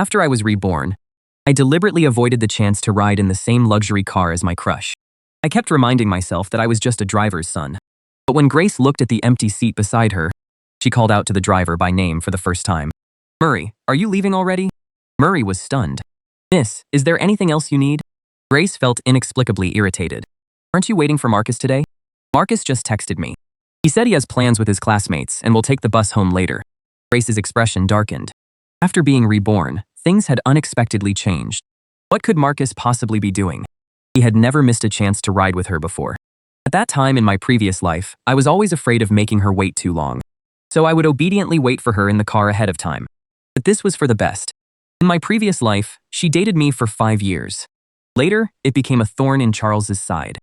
After I was reborn, I deliberately avoided the chance to ride in the same luxury car as my crush. I kept reminding myself that I was just a driver's son. But when Grace looked at the empty seat beside her, she called out to the driver by name for the first time. "Murray, are you leaving already?" Murray was stunned. "Miss, is there anything else you need?" Grace felt inexplicably irritated. "Aren't you waiting for Marcus today?" "Marcus just texted me. He said he has plans with his classmates and will take the bus home later." Grace's expression darkened. After being reborn, things had unexpectedly changed. What could Marcus possibly be doing? He had never missed a chance to ride with her before. At that time in my previous life, I was always afraid of making her wait too long. So I would obediently wait for her in the car ahead of time. But this was for the best. In my previous life, she dated me for 5 years. Later, it became a thorn in Charles's side.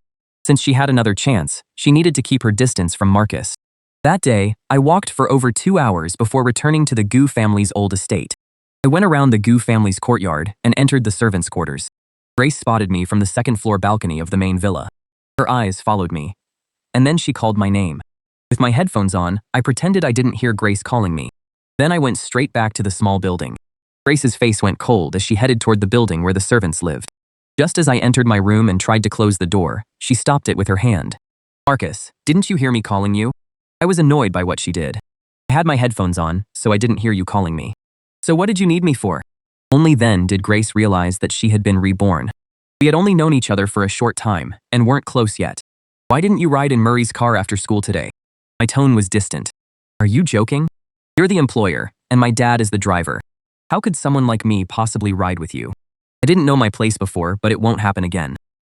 Since she had another chance, she needed to keep her distance from Marcus. That day, I walked for over 2 hours before returning to the Gu family's old estate. I went around the Gu family's courtyard and entered the servants' quarters. Grace spotted me from the second-floor balcony of the main villa. Her eyes followed me. And then she called my name. With my headphones on, I pretended I didn't hear Grace calling me. Then I went straight back to the small building. Grace's face went cold as she headed toward the building where the servants lived. Just as I entered my room and tried to close the door, she stopped it with her hand. "Marcus, didn't you hear me calling you?" I was annoyed by what she did. "I had my headphones on, so I didn't hear you calling me." "So what did you need me for?" Only then did Grace realize that she had been reborn. We had only known each other for a short time and weren't close yet. "Why didn't you ride in Murray's car after school today?" My tone was distant. "Are you joking? You're the employer, and my dad is the driver. How could someone like me possibly ride with you? I didn't know my place before, but it won't happen again.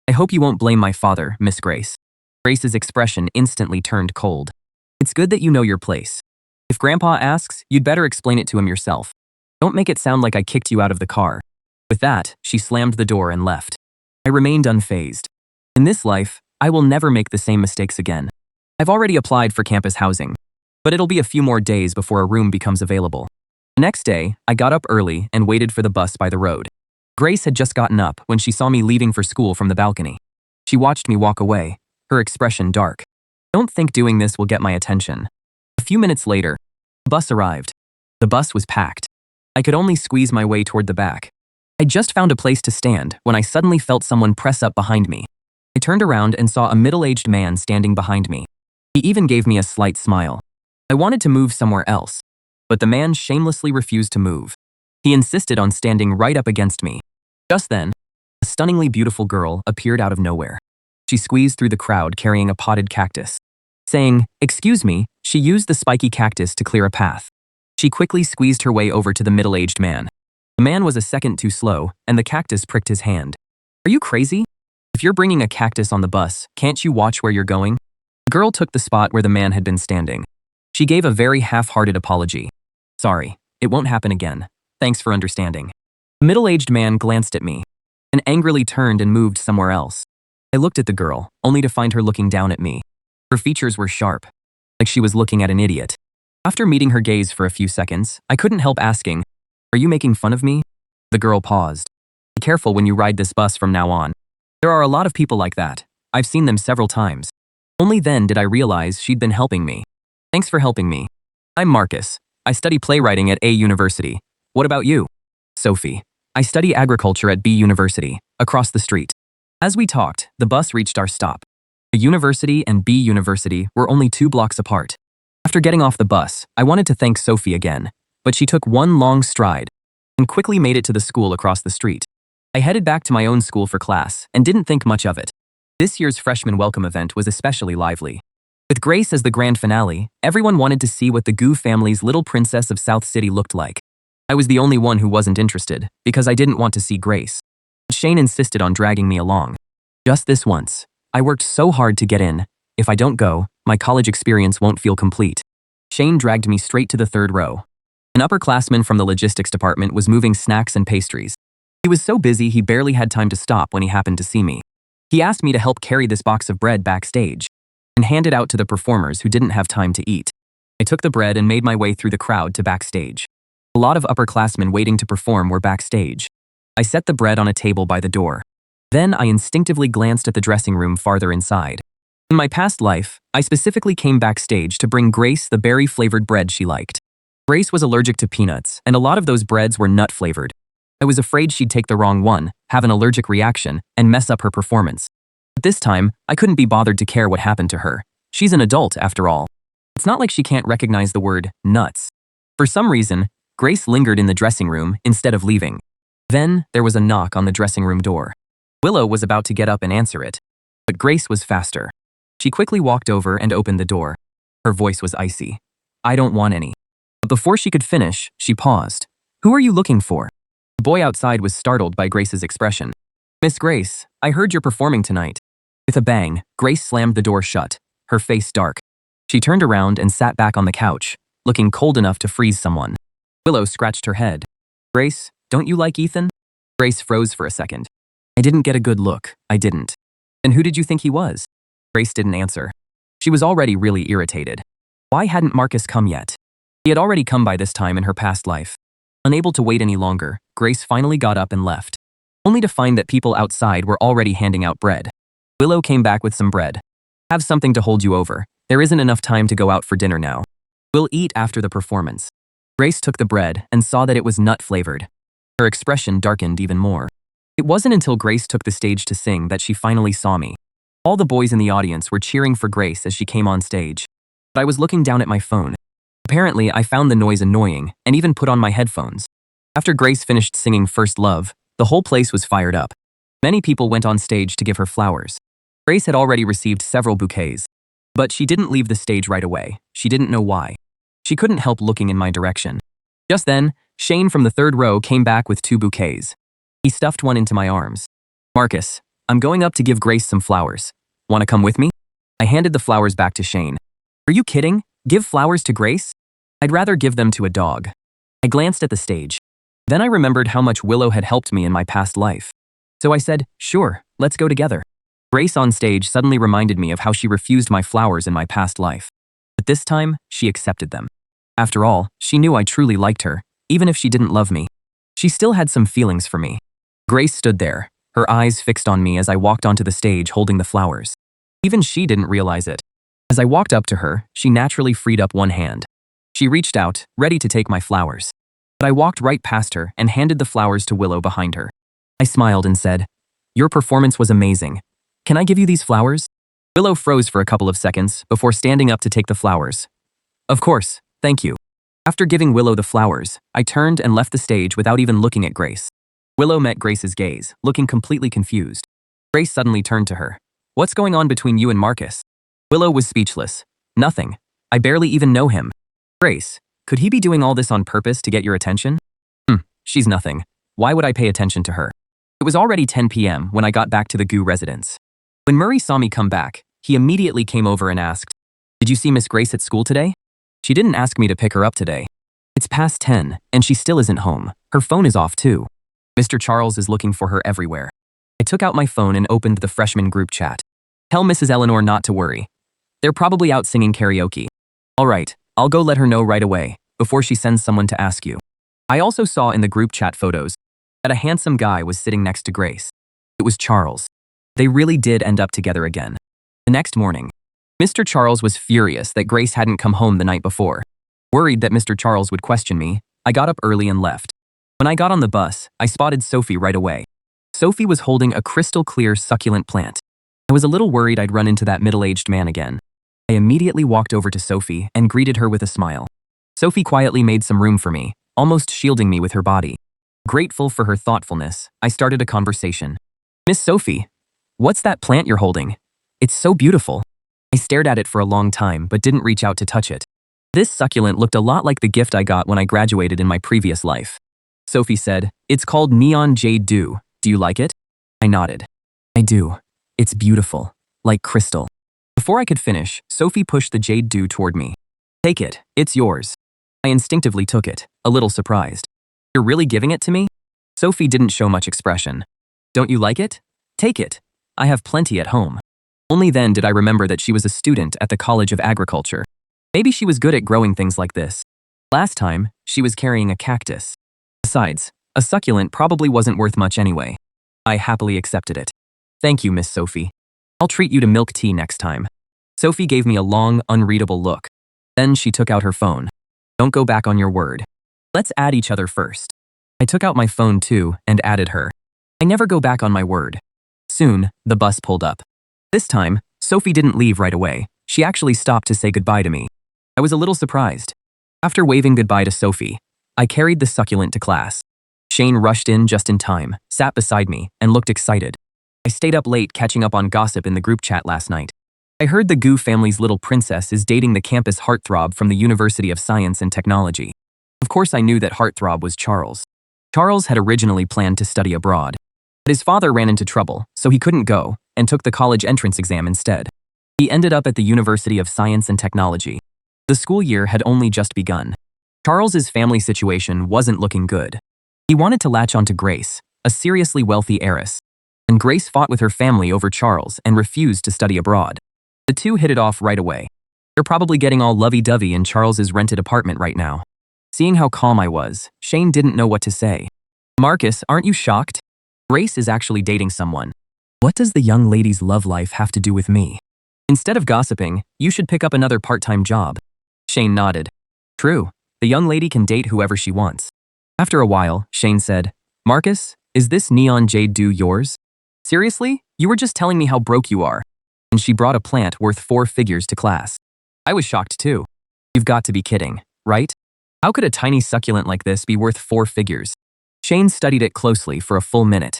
I hope you won't blame my father, Miss Grace." Grace's expression instantly turned cold. "It's good that you know your place. If Grandpa asks, you'd better explain it to him yourself. Don't make it sound like I kicked you out of the car." With that, she slammed the door and left. I remained unfazed. In this life, I will never make the same mistakes again. I've already applied for campus housing, but it'll be a few more days before a room becomes available. The next day, I got up early and waited for the bus by the road. Grace had just gotten up when she saw me leaving for school from the balcony. She watched me walk away, her expression dark. "Don't think doing this will get my attention." A few minutes later, the bus arrived. The bus was packed. I could only squeeze my way toward the back. I just found a place to stand when I suddenly felt someone press up behind me. I turned around and saw a middle-aged man standing behind me. He even gave me a slight smile. I wanted to move somewhere else, but the man shamelessly refused to move. He insisted on standing right up against me. Just then, a stunningly beautiful girl appeared out of nowhere. She squeezed through the crowd carrying a potted cactus. Saying, "Excuse me," she used the spiky cactus to clear a path. She quickly squeezed her way over to the middle-aged man. The man was a second too slow, and the cactus pricked his hand. "Are you crazy? If you're bringing a cactus on the bus, can't you watch where you're going?" The girl took the spot where the man had been standing. She gave a very half-hearted apology. "Sorry, it won't happen again. Thanks for understanding." The middle-aged man glanced at me and angrily turned and moved somewhere else. I looked at the girl, only to find her looking down at me. Her features were sharp, like she was looking at an idiot. After meeting her gaze for a few seconds, I couldn't help asking, "Are you making fun of me?" The girl paused. "Be careful when you ride this bus from now on. There are a lot of people like that. I've seen them several times." Only then did I realize she'd been helping me. "Thanks for helping me. I'm Marcus. I study playwriting at A University. What about you?" "Sophie. I study agriculture at B University, across the street." As we talked, the bus reached our stop. The university and B University were only 2 blocks apart. After getting off the bus, I wanted to thank Sophie again, but she took one long stride and quickly made it to the school across the street. I headed back to my own school for class and didn't think much of it. This year's freshman welcome event was especially lively. With Grace as the grand finale, everyone wanted to see what the Gu family's little princess of South City looked like. I was the only one who wasn't interested, because I didn't want to see Grace. But Shane insisted on dragging me along. Just this once. I worked so hard to get in. If I don't go, my college experience won't feel complete. Shane dragged me straight to the 3rd row. An upperclassman from the logistics department was moving snacks and pastries. He was so busy he barely had time to stop when he happened to see me. He asked me to help carry this box of bread backstage and hand it out to the performers who didn't have time to eat. I took the bread and made my way through the crowd to backstage. A lot of upperclassmen waiting to perform were backstage. I set the bread on a table by the door. Then I instinctively glanced at the dressing room farther inside. In my past life, I specifically came backstage to bring Grace the berry-flavored bread she liked. Grace was allergic to peanuts, and a lot of those breads were nut-flavored. I was afraid she'd take the wrong one, have an allergic reaction, and mess up her performance. But this time, I couldn't be bothered to care what happened to her. She's an adult, after all. It's not like she can't recognize the word nuts. For some reason, Grace lingered in the dressing room instead of leaving. Then, there was a knock on the dressing room door. Willow was about to get up and answer it, but Grace was faster. She quickly walked over and opened the door. Her voice was icy. "I don't want any." But before she could finish, she paused. "Who are you looking for?" The boy outside was startled by Grace's expression. "Miss Grace, I heard you're performing tonight." With a bang, Grace slammed the door shut, her face dark. She turned around and sat back on the couch, looking cold enough to freeze someone. Willow scratched her head. "Grace, don't you like Ethan?" Grace froze for a second. "I didn't get a good look, I didn't." "And who did you think he was?" Grace didn't answer. She was already really irritated. Why hadn't Marcus come yet? He had already come by this time in her past life. Unable to wait any longer, Grace finally got up and left, only to find that people outside were already handing out bread. Willow came back with some bread. "Have something to hold you over. There isn't enough time to go out for dinner now. We'll eat after the performance." Grace took the bread and saw that it was nut-flavored. Her expression darkened even more. It wasn't until Grace took the stage to sing that she finally saw me. All the boys in the audience were cheering for Grace as she came on stage. But I was looking down at my phone. Apparently, I found the noise annoying and even put on my headphones. After Grace finished singing First Love, the whole place was fired up. Many people went on stage to give her flowers. Grace had already received several bouquets. But she didn't leave the stage right away. She didn't know why. She couldn't help looking in my direction. Just then, Shane from the third row came back with 2 bouquets. He stuffed one into my arms. "Marcus, I'm going up to give Grace some flowers. Want to come with me?" I handed the flowers back to Shane. "Are you kidding? Give flowers to Grace? I'd rather give them to a dog." I glanced at the stage. Then I remembered how much Willow had helped me in my past life. So I said, "Sure, let's go together." Grace on stage suddenly reminded me of how she refused my flowers in my past life. But this time, she accepted them. After all, she knew I truly liked her, even if she didn't love me. She still had some feelings for me. Grace stood there, her eyes fixed on me as I walked onto the stage holding the flowers. Even she didn't realize it. As I walked up to her, she naturally freed up one hand. She reached out, ready to take my flowers. But I walked right past her and handed the flowers to Willow behind her. I smiled and said, "Your performance was amazing. Can I give you these flowers?" Willow froze for a couple of seconds before standing up to take the flowers. "Of course, thank you." After giving Willow the flowers, I turned and left the stage without even looking at Grace. Willow met Grace's gaze, looking completely confused. Grace suddenly turned to her. "What's going on between you and Marcus?" Willow was speechless. "Nothing. I barely even know him." "Grace, could he be doing all this on purpose to get your attention?" She's nothing. Why would I pay attention to her?" It was already 10 p.m. when I got back to the GU residence. When Murray saw me come back, he immediately came over and asked, "Did you see Miss Grace at school today?" "She didn't ask me to pick her up today." "It's past 10, and she still isn't home. Her phone is off too. Mr. Charles is looking for her everywhere." I took out my phone and opened the freshman group chat. "Tell Mrs. Eleanor not to worry. They're probably out singing karaoke." "All right, I'll go let her know right away, before she sends someone to ask you." I also saw in the group chat photos that a handsome guy was sitting next to Grace. It was Charles. They really did end up together again. The next morning, Mr. Charles was furious that Grace hadn't come home the night before. Worried that Mr. Charles would question me, I got up early and left. When I got on the bus, I spotted Sophie right away. Sophie was holding a crystal-clear succulent plant. I was a little worried I'd run into that middle-aged man again. I immediately walked over to Sophie and greeted her with a smile. Sophie quietly made some room for me, almost shielding me with her body. Grateful for her thoughtfulness, I started a conversation. "Miss Sophie, what's that plant you're holding? It's so beautiful." I stared at it for a long time but didn't reach out to touch it. This succulent looked a lot like the gift I got when I graduated in my previous life. Sophie said, "It's called Neon Jade Dew. Do you like it?" I nodded. "I do. It's beautiful, like crystal." Before I could finish, Sophie pushed the jade dew toward me. "Take it, it's yours." I instinctively took it, a little surprised. "You're really giving it to me?" Sophie didn't show much expression. "Don't you like it? Take it. I have plenty at home." Only then did I remember that she was a student at the College of Agriculture. Maybe she was good at growing things like this. Last time, she was carrying a cactus. Besides, a succulent probably wasn't worth much anyway. I happily accepted it. "Thank you, Miss Sophie. I'll treat you to milk tea next time." Sophie gave me a long, unreadable look. Then she took out her phone. "Don't go back on your word. Let's add each other first." I took out my phone too and added her. I never go back on my word. Soon, the bus pulled up. This time, Sophie didn't leave right away. She actually stopped to say goodbye to me. I was a little surprised. After waving goodbye to Sophie, I carried the succulent to class. Shane rushed in just in time, sat beside me, and looked excited. I stayed up late catching up on gossip in the group chat last night. I heard the Gu family's little princess is dating the campus heartthrob from the University of Science and Technology. Of course I knew that heartthrob was Charles. Charles had originally planned to study abroad. But his father ran into trouble, so he couldn't go, and took the college entrance exam instead. He ended up at the University of Science and Technology. The school year had only just begun. Charles's family situation wasn't looking good. He wanted to latch onto Grace, a seriously wealthy heiress. And Grace fought with her family over Charles and refused to study abroad. The two hit it off right away. They're probably getting all lovey-dovey in Charles's rented apartment right now. Seeing how calm I was, Shane didn't know what to say. Marcus, aren't you shocked? Grace is actually dating someone. What does the young lady's love life have to do with me? Instead of gossiping, you should pick up another part-time job. Shane nodded. True, the young lady can date whoever she wants. After a while, Shane said, Marcus, is this neon jade do yours? Seriously? You were just telling me how broke you are. And she brought a plant worth 4 figures to class. I was shocked too. You've got to be kidding, right? How could a tiny succulent like this be worth 4 figures? Shane studied it closely for a full minute.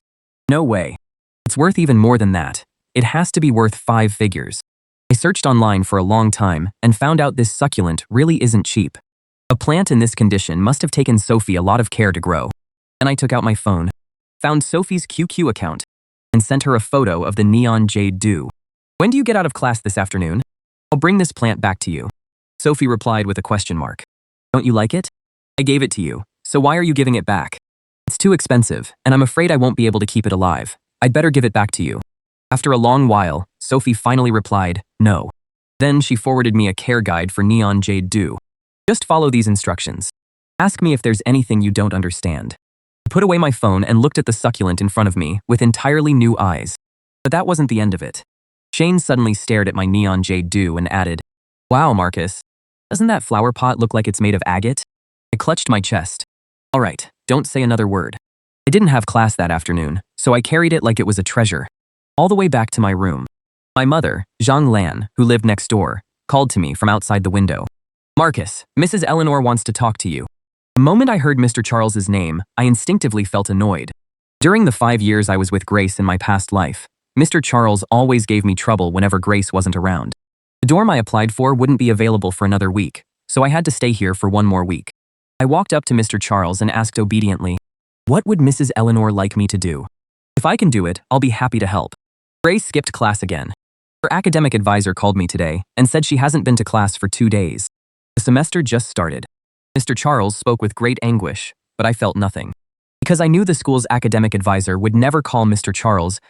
No way. It's worth even more than that. It has to be worth 5 figures. I searched online for a long time and found out this succulent really isn't cheap. A plant in this condition must have taken Sophie a lot of care to grow. And I took out my phone, found Sophie's QQ account, and sent her a photo of the neon jade dew. When do you get out of class this afternoon? I'll bring this plant back to you. Sophie replied with a question mark. Don't you like it? I gave it to you, so why are you giving it back? It's too expensive, and I'm afraid I won't be able to keep it alive. I'd better give it back to you. After a long while, Sophie finally replied, no. Then she forwarded me a care guide for neon jade dew. Just follow these instructions. Ask me if there's anything you don't understand. I put away my phone and looked at the succulent in front of me with entirely new eyes. But that wasn't the end of it. Shane suddenly stared at my neon jade dew and added, Wow, Marcus. Doesn't that flower pot look like it's made of agate? I clutched my chest. All right, don't say another word. I didn't have class that afternoon, so I carried it like it was a treasure. All the way back to my room. My mother, Zhang Lan, who lived next door, called to me from outside the window. Marcus, Mrs. Eleanor wants to talk to you. The moment I heard Mr. Charles's name, I instinctively felt annoyed. During the 5 years I was with Grace in my past life, Mr. Charles always gave me trouble whenever Grace wasn't around. The dorm I applied for wouldn't be available for another week, so I had to stay here for 1 more week. I walked up to Mr. Charles and asked obediently, What would Mrs. Eleanor like me to do? If I can do it, I'll be happy to help. Grace skipped class again. Her academic advisor called me today and said she hasn't been to class for 2 days. The semester just started. Mr. Charles spoke with great anguish, but I felt nothing. Because I knew the school's academic advisor would never call Mr. Charles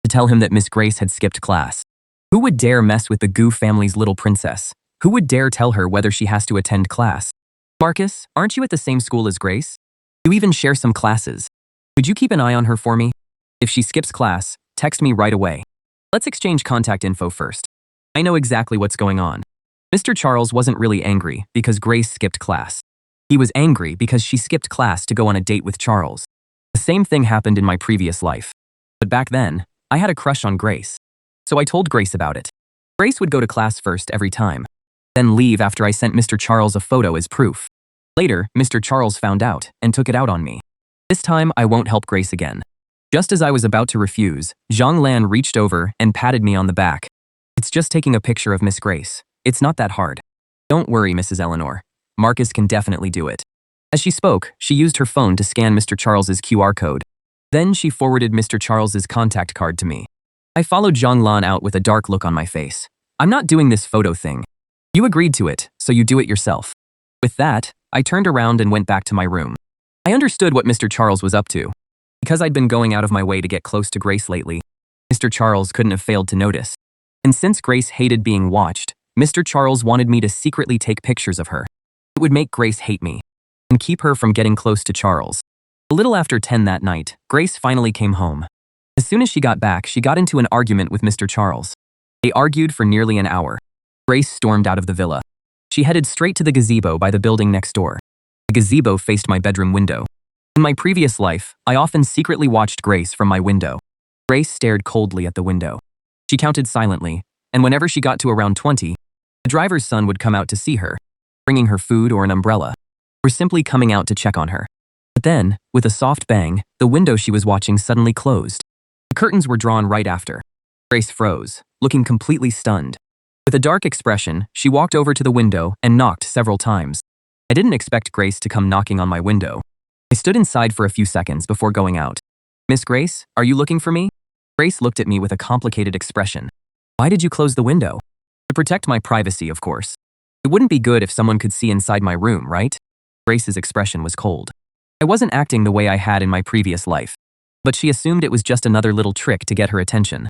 to tell him that Miss Grace had skipped class. Who would dare mess with the Gu family's little princess? Who would dare tell her whether she has to attend class? Marcus, aren't you at the same school as Grace? You even share some classes. Could you keep an eye on her for me? If she skips class, text me right away. Let's exchange contact info first. I know exactly what's going on. Mr. Charles wasn't really angry because Grace skipped class. He was angry because she skipped class to go on a date with Charles. The same thing happened in my previous life. But back then, I had a crush on Grace. So I told Grace about it. Grace would go to class first every time, then leave after I sent Mr. Charles a photo as proof. Later, Mr. Charles found out and took it out on me. This time, I won't help Grace again. Just as I was about to refuse, Zhang Lan reached over and patted me on the back. It's just taking a picture of Miss Grace. It's not that hard. Don't worry, Mrs. Eleanor. Marcus can definitely do it. As she spoke, she used her phone to scan Mr. Charles's QR code. Then she forwarded Mr. Charles's contact card to me. I followed Zhang Lan out with a dark look on my face. I'm not doing this photo thing. You agreed to it, so you do it yourself. With that, I turned around and went back to my room. I understood what Mr. Charles was up to. Because I'd been going out of my way to get close to Grace lately, Mr. Charles couldn't have failed to notice. And since Grace hated being watched, Mr. Charles wanted me to secretly take pictures of her. It would make Grace hate me and keep her from getting close to Charles. A little after 10 that night, Grace finally came home. As soon as she got back, she got into an argument with Mr. Charles. They argued for nearly an hour. Grace stormed out of the villa. She headed straight to the gazebo by the building next door. The gazebo faced my bedroom window. In my previous life, I often secretly watched Grace from my window. Grace stared coldly at the window. She counted silently, and whenever she got to around 20, the driver's son would come out to see her, bringing her food or an umbrella, or simply coming out to check on her. But then, with a soft bang, the window she was watching suddenly closed. The curtains were drawn right after. Grace froze, looking completely stunned. With a dark expression, she walked over to the window and knocked several times. I didn't expect Grace to come knocking on my window. I stood inside for a few seconds before going out. "Miss Grace, are you looking for me?" Grace looked at me with a complicated expression. "Why did you close the window?" "To protect my privacy, of course. It wouldn't be good if someone could see inside my room, right?" Grace's expression was cold. I wasn't acting the way I had in my previous life, but she assumed it was just another little trick to get her attention.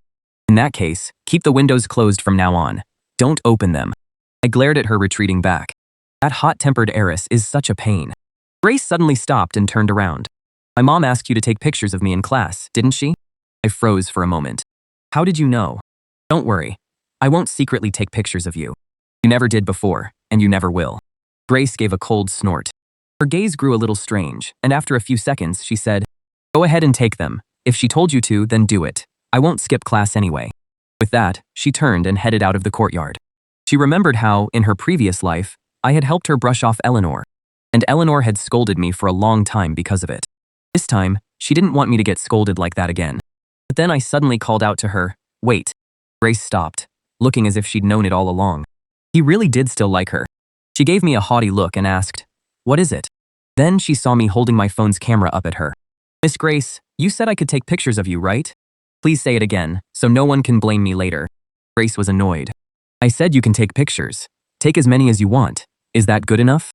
"In that case, keep the windows closed from now on. Don't open them." I glared at her, retreating back. That hot-tempered heiress is such a pain. Grace suddenly stopped and turned around. "My mom asked you to take pictures of me in class, didn't she?" I froze for a moment. "How did you know?" "Don't worry. I won't secretly take pictures of you. You never did before, and you never will." Grace gave a cold snort. Her gaze grew a little strange, and after a few seconds, she said, "Go ahead and take them. If she told you to, then do it. I won't skip class anyway." With that, she turned and headed out of the courtyard. She remembered how, in her previous life, I had helped her brush off Eleanor, and Eleanor had scolded me for a long time because of it. This time, she didn't want me to get scolded like that again. But then I suddenly called out to her, "Wait." Grace stopped, looking as if she'd known it all along. He really did still like her. She gave me a haughty look and asked, "What is it?" Then she saw me holding my phone's camera up at her. "Miss Grace, you said I could take pictures of you, right? Please say it again, so no one can blame me later." Grace was annoyed. "I said you can take pictures. Take as many as you want. Is that good enough?"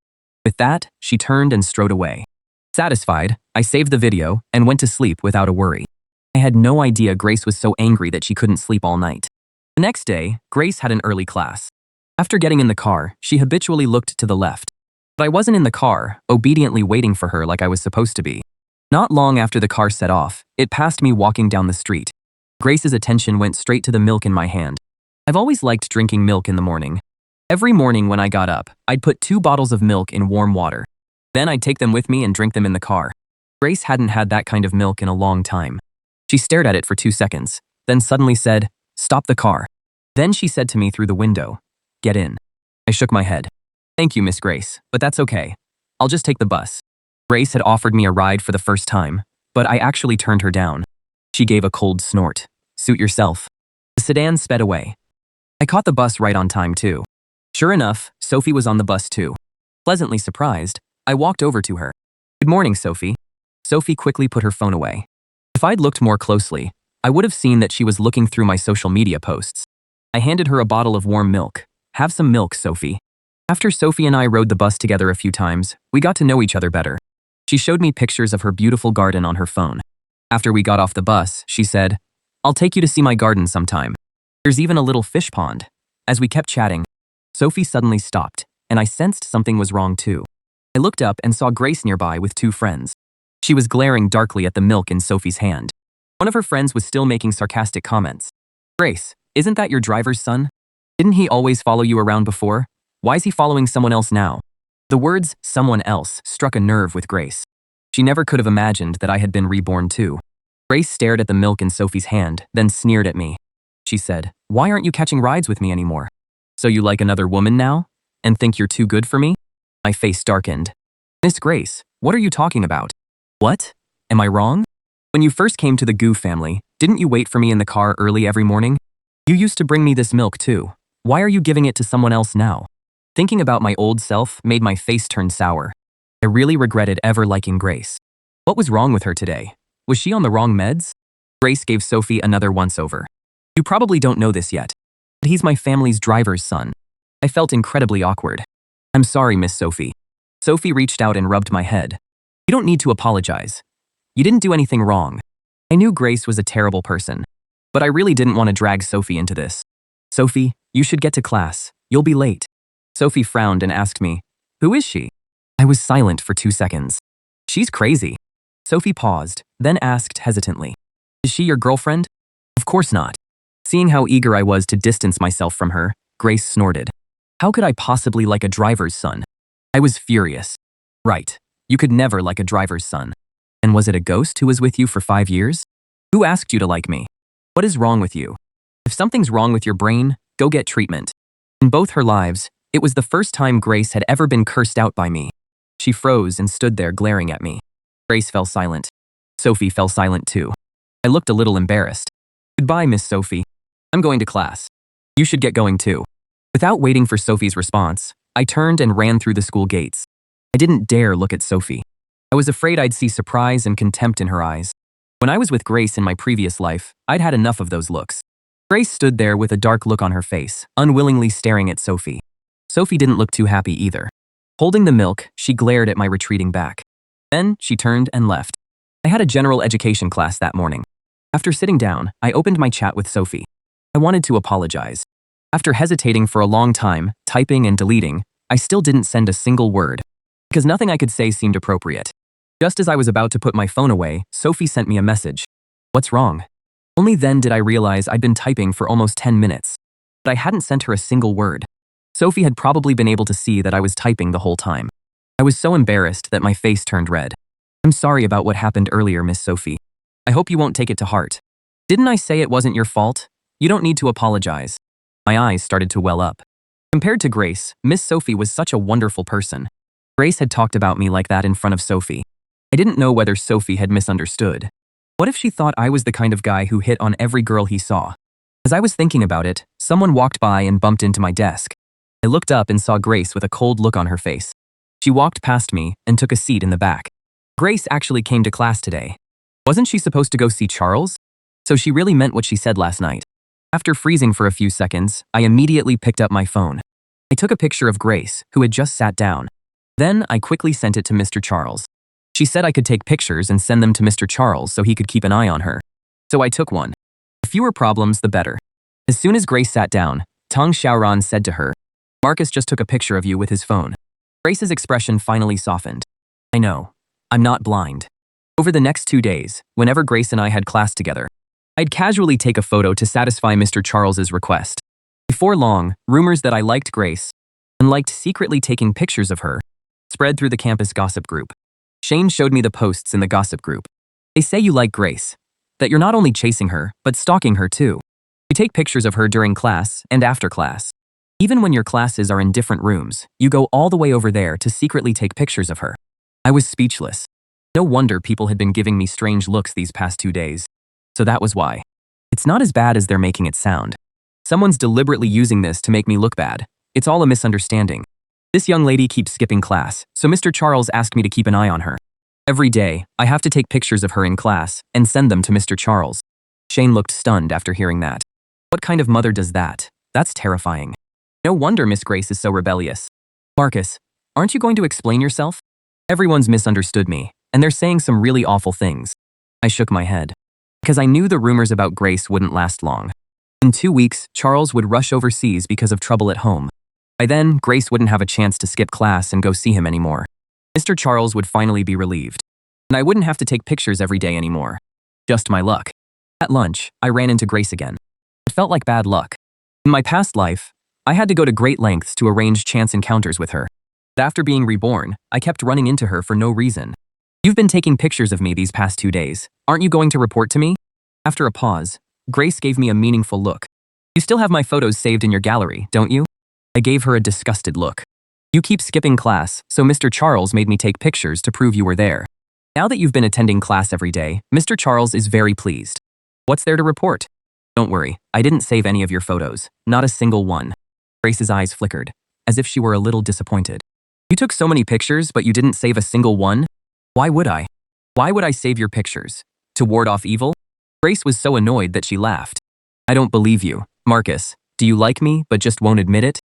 With that, she turned and strode away. Satisfied, I saved the video and went to sleep without a worry. I had no idea Grace was so angry that she couldn't sleep all night. The next day, Grace had an early class. After getting in the car, she habitually looked to the left. But I wasn't in the car, obediently waiting for her like I was supposed to be. Not long after the car set off, it passed me walking down the street. Grace's attention went straight to the milk in my hand. I've always liked drinking milk in the morning. Every morning when I got up, I'd put 2 bottles of milk in warm water. Then I'd take them with me and drink them in the car. Grace hadn't had that kind of milk in a long time. She stared at it for 2 seconds, then suddenly said, "Stop the car." Then she said to me through the window, "Get in." I shook my head. "Thank you, Miss Grace, but that's okay. I'll just take the bus." Grace had offered me a ride for the first time, but I actually turned her down. She gave a cold snort. "Suit yourself." The sedan sped away. I caught the bus right on time, too. Sure enough, Sophie was on the bus, too. Pleasantly surprised, I walked over to her. "Good morning, Sophie." Sophie quickly put her phone away. If I'd looked more closely, I would have seen that she was looking through my social media posts. I handed her a bottle of warm milk. "Have some milk, Sophie." After Sophie and I rode the bus together a few times, we got to know each other better. She showed me pictures of her beautiful garden on her phone. After we got off the bus, she said, "I'll take you to see my garden sometime. There's even a little fish pond." As we kept chatting, Sophie suddenly stopped, and I sensed something was wrong too. I looked up and saw Grace nearby with 2 friends. She was glaring darkly at the milk in Sophie's hand. One of her friends was still making sarcastic comments. "Grace, isn't that your driver's son? Didn't he always follow you around before? Why is he following someone else now?" The words "someone else" struck a nerve with Grace. She never could have imagined that I had been reborn too. Grace stared at the milk in Sophie's hand, then sneered at me. She said, "Why aren't you catching rides with me anymore? So you like another woman now? And think you're too good for me?" My face darkened. "Miss Grace, what are you talking about?" "What? Am I wrong? When you first came to the Goo family, didn't you wait for me in the car early every morning? You used to bring me this milk too. Why are you giving it to someone else now?" Thinking about my old self made my face turn sour. I really regretted ever liking Grace. What was wrong with her today? Was she on the wrong meds? Grace gave Sophie another once-over. "You probably don't know this yet, but he's my family's driver's son." I felt incredibly awkward. "I'm sorry, Miss Sophie." Sophie reached out and rubbed my head. "You don't need to apologize. You didn't do anything wrong." I knew Grace was a terrible person, but I really didn't want to drag Sophie into this. "Sophie, you should get to class. You'll be late." Sophie frowned and asked me, "Who is she?" I was silent for 2 seconds. "She's crazy." Sophie paused, then asked hesitantly, "Is she your girlfriend?" "Of course not." Seeing how eager I was to distance myself from her, Grace snorted. How could I possibly like a driver's son? I was furious. Right, you could never like a driver's son. And was it a ghost who was with you for 5 years? Who asked you to like me? What is wrong with you? If something's wrong with your brain, go get treatment. In both her lives, it was the first time Grace had ever been cursed out by me. She froze and stood there glaring at me. Grace fell silent. Sophie fell silent too. I looked a little embarrassed. Goodbye, Miss Sophie. I'm going to class. You should get going too. Without waiting for Sophie's response, I turned and ran through the school gates. I didn't dare look at Sophie. I was afraid I'd see surprise and contempt in her eyes. When I was with Grace in my previous life, I'd had enough of those looks. Grace stood there with a dark look on her face, unwillingly staring at Sophie. Sophie didn't look too happy either. Holding the milk, she glared at my retreating back. Then, she turned and left. I had a general education class that morning. After sitting down, I opened my chat with Sophie. I wanted to apologize. After hesitating for a long time, typing and deleting, I still didn't send a single word, because nothing I could say seemed appropriate. Just as I was about to put my phone away, Sophie sent me a message. What's wrong? Only then did I realize I'd been typing for almost 10 minutes. But I hadn't sent her a single word. Sophie had probably been able to see that I was typing the whole time. I was so embarrassed that my face turned red. I'm sorry about what happened earlier, Miss Sophie. I hope you won't take it to heart. Didn't I say it wasn't your fault? You don't need to apologize. My eyes started to well up. Compared to Grace, Miss Sophie was such a wonderful person. Grace had talked about me like that in front of Sophie. I didn't know whether Sophie had misunderstood. What if she thought I was the kind of guy who hit on every girl he saw? As I was thinking about it, someone walked by and bumped into my desk. I looked up and saw Grace with a cold look on her face. She walked past me and took a seat in the back. Grace actually came to class today. Wasn't she supposed to go see Charles? So she really meant what she said last night. After freezing for a few seconds, I immediately picked up my phone. I took a picture of Grace, who had just sat down. Then I quickly sent it to Mr. Charles. She said I could take pictures and send them to Mr. Charles so he could keep an eye on her. So I took one. The fewer problems, the better. As soon as Grace sat down, Tong Xiaoran said to her, Marcus just took a picture of you with his phone. Grace's expression finally softened. I know. I'm not blind. Over the next 2 days, whenever Grace and I had class together, I'd casually take a photo to satisfy Mr. Charles's request. Before long, rumors that I liked Grace, and liked secretly taking pictures of her, spread through the campus gossip group. Shane showed me the posts in the gossip group. They say you like Grace, that you're not only chasing her, but stalking her too. You take pictures of her during class and after class. Even when your classes are in different rooms, you go all the way over there to secretly take pictures of her. I was speechless. No wonder people had been giving me strange looks these past 2 days. So that was why. It's not as bad as they're making it sound. Someone's deliberately using this to make me look bad. It's all a misunderstanding. This young lady keeps skipping class, so Mr. Charles asked me to keep an eye on her. Every day, I have to take pictures of her in class and send them to Mr. Charles. Shane looked stunned after hearing that. What kind of mother does that? That's terrifying. No wonder Miss Grace is so rebellious. Marcus, aren't you going to explain yourself? Everyone's misunderstood me, and they're saying some really awful things. I shook my head. Because I knew the rumors about Grace wouldn't last long. In 2 weeks, Charles would rush overseas because of trouble at home. By then, Grace wouldn't have a chance to skip class and go see him anymore. Mr. Charles would finally be relieved. And I wouldn't have to take pictures every day anymore. Just my luck. At lunch, I ran into Grace again. It felt like bad luck. In my past life, I had to go to great lengths to arrange chance encounters with her. But after being reborn, I kept running into her for no reason. You've been taking pictures of me these past 2 days. Aren't you going to report to me? After a pause, Grace gave me a meaningful look. You still have my photos saved in your gallery, don't you? I gave her a disgusted look. You keep skipping class, so Mr. Charles made me take pictures to prove you were there. Now that you've been attending class every day, Mr. Charles is very pleased. What's there to report? Don't worry, I didn't save any of your photos, not a single one. Grace's eyes flickered, as if she were a little disappointed. You took so many pictures, but you didn't save a single one? Why would I? Why would I save your pictures? To ward off evil? Grace was so annoyed that she laughed. I don't believe you. Marcus, do you like me but just won't admit it?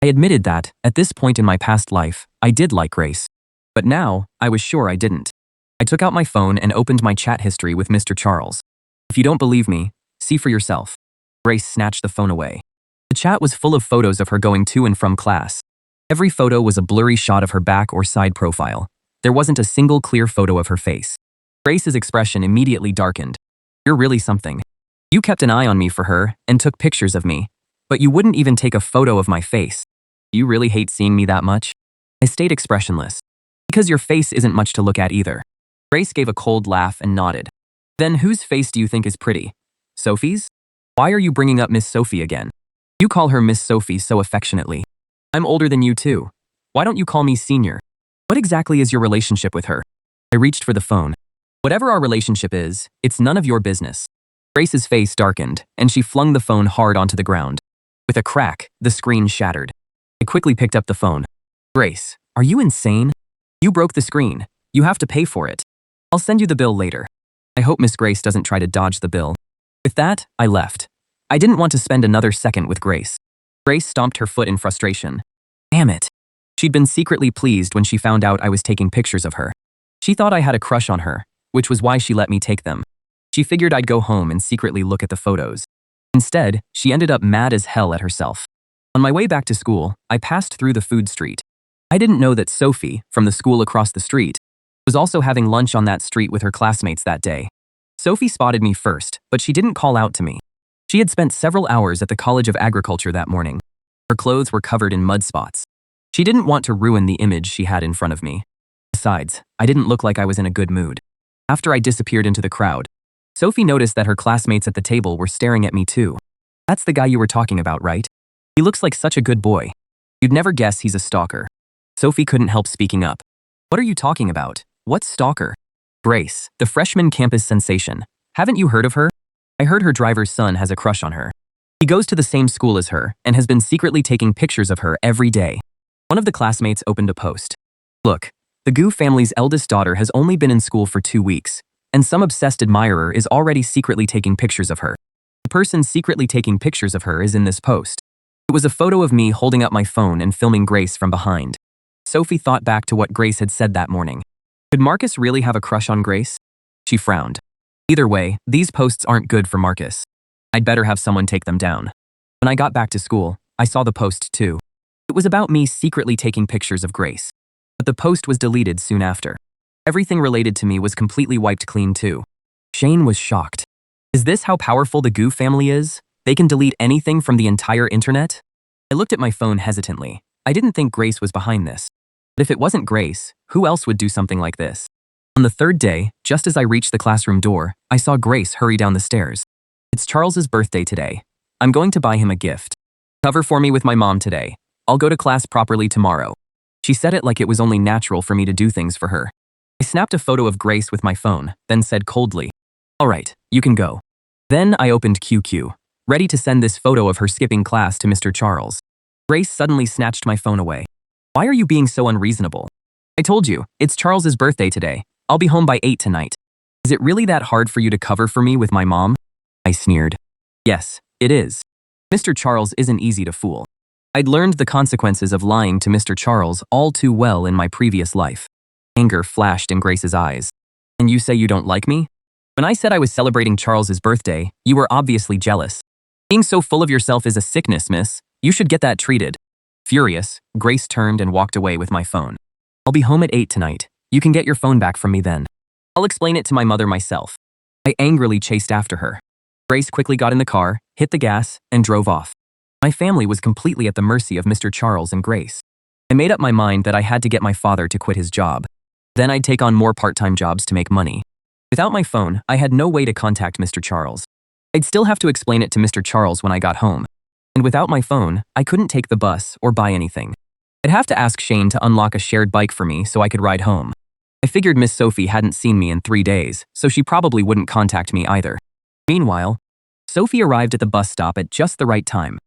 I admitted that, at this point in my past life, I did like Grace. But now, I was sure I didn't. I took out my phone and opened my chat history with Mr. Charles. If you don't believe me, see for yourself. Grace snatched the phone away. The chat was full of photos of her going to and from class. Every photo was a blurry shot of her back or side profile. There wasn't a single clear photo of her face. Grace's expression immediately darkened. You're really something. You kept an eye on me for her and took pictures of me, but you wouldn't even take a photo of my face. Do you really hate seeing me that much? I stayed expressionless. Because your face isn't much to look at either. Grace gave a cold laugh and nodded. Then whose face do you think is pretty? Sophie's? Why are you bringing up Miss Sophie again? You call her Miss Sophie so affectionately. I'm older than you too. Why don't you call me senior? What exactly is your relationship with her? I reached for the phone. Whatever our relationship is, it's none of your business. Grace's face darkened, and she flung the phone hard onto the ground. With a crack, the screen shattered. I quickly picked up the phone. Grace, are you insane? You broke the screen. You have to pay for it. I'll send you the bill later. I hope Miss Grace doesn't try to dodge the bill. With that, I left. I didn't want to spend another second with Grace. Grace stomped her foot in frustration. Damn it. She'd been secretly pleased when she found out I was taking pictures of her. She thought I had a crush on her, which was why she let me take them. She figured I'd go home and secretly look at the photos. Instead, she ended up mad as hell at herself. On my way back to school, I passed through the food street. I didn't know that Sophie, from the school across the street, was also having lunch on that street with her classmates that day. Sophie spotted me first, but she didn't call out to me. She had spent several hours at the College of Agriculture that morning. Her clothes were covered in mud spots. She didn't want to ruin the image she had in front of me. Besides, I didn't look like I was in a good mood. After I disappeared into the crowd, Sophie noticed that her classmates at the table were staring at me too. That's the guy you were talking about, right? He looks like such a good boy. You'd never guess he's a stalker. Sophie couldn't help speaking up. What are you talking about? What's stalker? Grace, the freshman campus sensation. Haven't you heard of her? I heard her driver's son has a crush on her. He goes to the same school as her and has been secretly taking pictures of her every day. One of the classmates opened a post. Look, the Gu family's eldest daughter has only been in school for 2 weeks, and some obsessed admirer is already secretly taking pictures of her. The person secretly taking pictures of her is in this post. It was a photo of me holding up my phone and filming Grace from behind. Sophie thought back to what Grace had said that morning. Could Marcus really have a crush on Grace? She frowned. Either way, these posts aren't good for Marcus. I'd better have someone take them down. When I got back to school, I saw the post too. It was about me secretly taking pictures of Grace. But the post was deleted soon after. Everything related to me was completely wiped clean too. Shane was shocked. Is this how powerful the Gu family is? They can delete anything from the entire internet? I looked at my phone hesitantly. I didn't think Grace was behind this. But if it wasn't Grace, who else would do something like this? On the third day, just as I reached the classroom door, I saw Grace hurry down the stairs. It's Charles's birthday today. I'm going to buy him a gift. Cover for me with my mom today. I'll go to class properly tomorrow. She said it like it was only natural for me to do things for her. I snapped a photo of Grace with my phone, then said coldly, "All right, you can go." Then I opened QQ, ready to send this photo of her skipping class to Mr. Charles. Grace suddenly snatched my phone away. Why are you being so unreasonable? I told you, it's Charles's birthday today. I'll be home by 8 tonight. Is it really that hard for you to cover for me with my mom? I sneered. Yes, it is. Mr. Charles isn't easy to fool. I'd learned the consequences of lying to Mr. Charles all too well in my previous life. Anger flashed in Grace's eyes. And you say you don't like me? When I said I was celebrating Charles's birthday, you were obviously jealous. Being so full of yourself is a sickness, miss. You should get that treated. Furious, Grace turned and walked away with my phone. I'll be home at 8 tonight. You can get your phone back from me then. I'll explain it to my mother myself. I angrily chased after her. Grace quickly got in the car, hit the gas, and drove off. My family was completely at the mercy of Mr. Charles and Grace. I made up my mind that I had to get my father to quit his job. Then I'd take on more part-time jobs to make money. Without my phone, I had no way to contact Mr. Charles. I'd still have to explain it to Mr. Charles when I got home. And without my phone, I couldn't take the bus or buy anything. I'd have to ask Shane to unlock a shared bike for me so I could ride home. I figured Miss Sophie hadn't seen me in 3 days, so she probably wouldn't contact me either. Meanwhile, Sophie arrived at the bus stop at just the right time.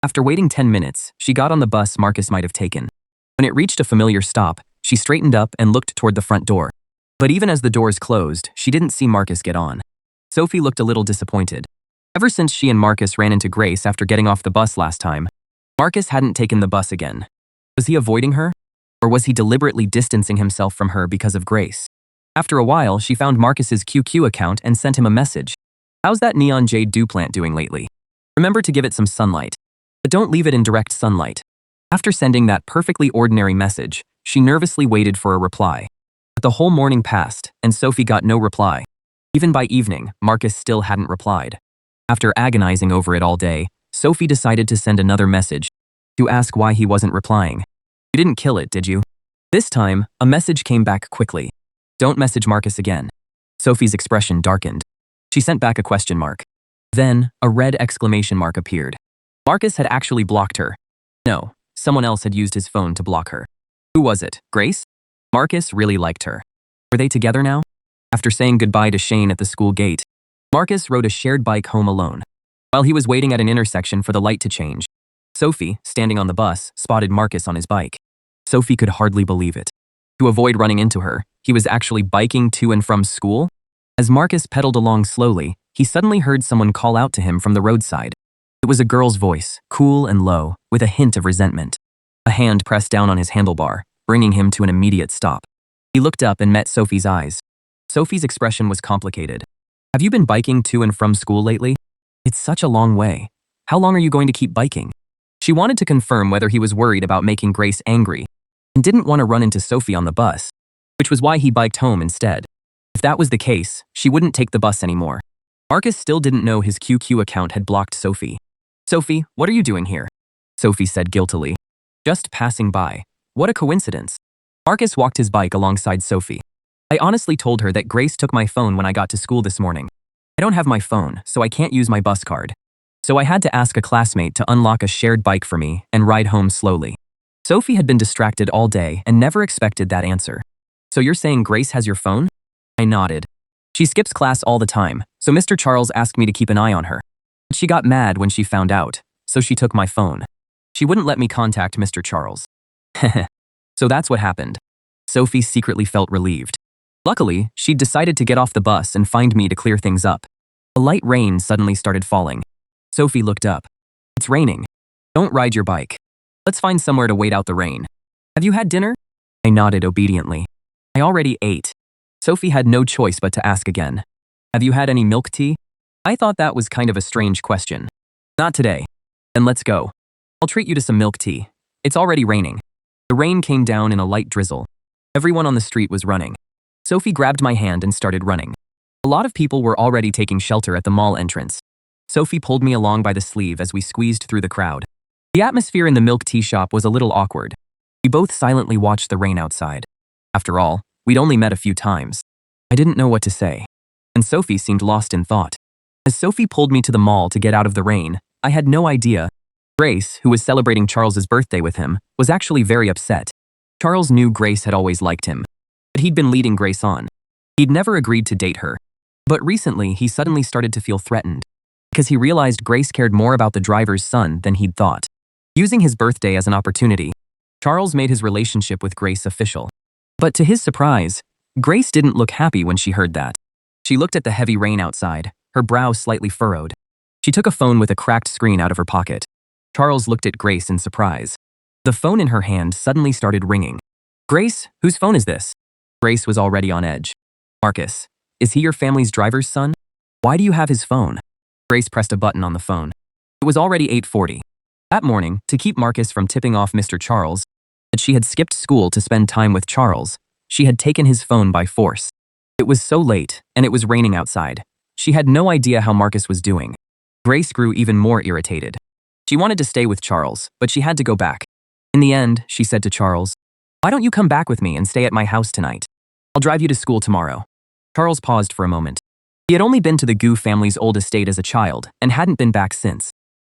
After waiting 10 minutes, she got on the bus Marcus might have taken. When it reached a familiar stop, she straightened up and looked toward the front door. But even as the doors closed, she didn't see Marcus get on. Sophie looked a little disappointed. Ever since she and Marcus ran into Grace after getting off the bus last time, Marcus hadn't taken the bus again. Was he avoiding her? Or was he deliberately distancing himself from her because of Grace? After a while, she found Marcus's QQ account and sent him a message. How's that neon jade dew plant doing lately? Remember to give it some sunlight. But don't leave it in direct sunlight. After sending that perfectly ordinary message, she nervously waited for a reply. But the whole morning passed, and Sophie got no reply. Even by evening, Marcus still hadn't replied. After agonizing over it all day, Sophie decided to send another message to ask why he wasn't replying. You didn't kill it, did you? This time, a message came back quickly. Don't message Marcus again. Sophie's expression darkened. She sent back a question mark. Then, a red exclamation mark appeared. Marcus had actually blocked her. No, someone else had used his phone to block her. Who was it? Grace? Marcus really liked her. Were they together now? After saying goodbye to Shane at the school gate, Marcus rode a shared bike home alone. While he was waiting at an intersection for the light to change, Sophie, standing on the bus, spotted Marcus on his bike. Sophie could hardly believe it. To avoid running into her, he was actually biking to and from school? As Marcus pedaled along slowly, he suddenly heard someone call out to him from the roadside. It was a girl's voice, cool and low, with a hint of resentment. A hand pressed down on his handlebar, bringing him to an immediate stop. He looked up and met Sophie's eyes. Sophie's expression was complicated. Have you been biking to and from school lately? It's such a long way. How long are you going to keep biking? She wanted to confirm whether he was worried about making Grace angry and didn't want to run into Sophie on the bus, which was why he biked home instead. If that was the case, she wouldn't take the bus anymore. Marcus still didn't know his QQ account had blocked Sophie. Sophie, what are you doing here? Sophie said guiltily. Just passing by. What a coincidence. Marcus walked his bike alongside Sophie. I honestly told her that Grace took my phone when I got to school this morning. I don't have my phone, so I can't use my bus card. So I had to ask a classmate to unlock a shared bike for me and ride home slowly. Sophie had been distracted all day and never expected that answer. So you're saying Grace has your phone? I nodded. She skips class all the time, so Mr. Charles asked me to keep an eye on her. But she got mad when she found out, so she took my phone. She wouldn't let me contact Mr. Charles. Heh. So that's what happened. Sophie secretly felt relieved. Luckily, she'd decided to get off the bus and find me to clear things up. A light rain suddenly started falling. Sophie looked up. It's raining. Don't ride your bike. Let's find somewhere to wait out the rain. Have you had dinner? I nodded obediently. I already ate. Sophie had no choice but to ask again. Have you had any milk tea? I thought that was kind of a strange question. Not today. Then let's go. I'll treat you to some milk tea. It's already raining. The rain came down in a light drizzle. Everyone on the street was running. Sophie grabbed my hand and started running. A lot of people were already taking shelter at the mall entrance. Sophie pulled me along by the sleeve as we squeezed through the crowd. The atmosphere in the milk tea shop was a little awkward. We both silently watched the rain outside. After all, we'd only met a few times. I didn't know what to say, and Sophie seemed lost in thought. As Sophie pulled me to the mall to get out of the rain, I had no idea. Grace, who was celebrating Charles's birthday with him, was actually very upset. Charles knew Grace had always liked him, but he'd been leading Grace on. He'd never agreed to date her. But recently, he suddenly started to feel threatened, because he realized Grace cared more about the driver's son than he'd thought. Using his birthday as an opportunity, Charles made his relationship with Grace official. But to his surprise, Grace didn't look happy when she heard that. She looked at the heavy rain outside, her brow slightly furrowed. She took a phone with a cracked screen out of her pocket. Charles looked at Grace in surprise. The phone in her hand suddenly started ringing. Grace, whose phone is this? Grace was already on edge. Marcus, is he your family's driver's son? Why do you have his phone? Grace pressed a button on the phone. It was already 8:40. That morning, to keep Marcus from tipping off Mr. Charles that she had skipped school to spend time with Charles, she had taken his phone by force. It was so late, and it was raining outside. She had no idea how Marcus was doing. Grace grew even more irritated. She wanted to stay with Charles, but she had to go back. In the end, she said to Charles, "Why don't you come back with me and stay at my house tonight? I'll drive you to school tomorrow." Charles paused for a moment. He had only been to the Gu family's old estate as a child and hadn't been back since.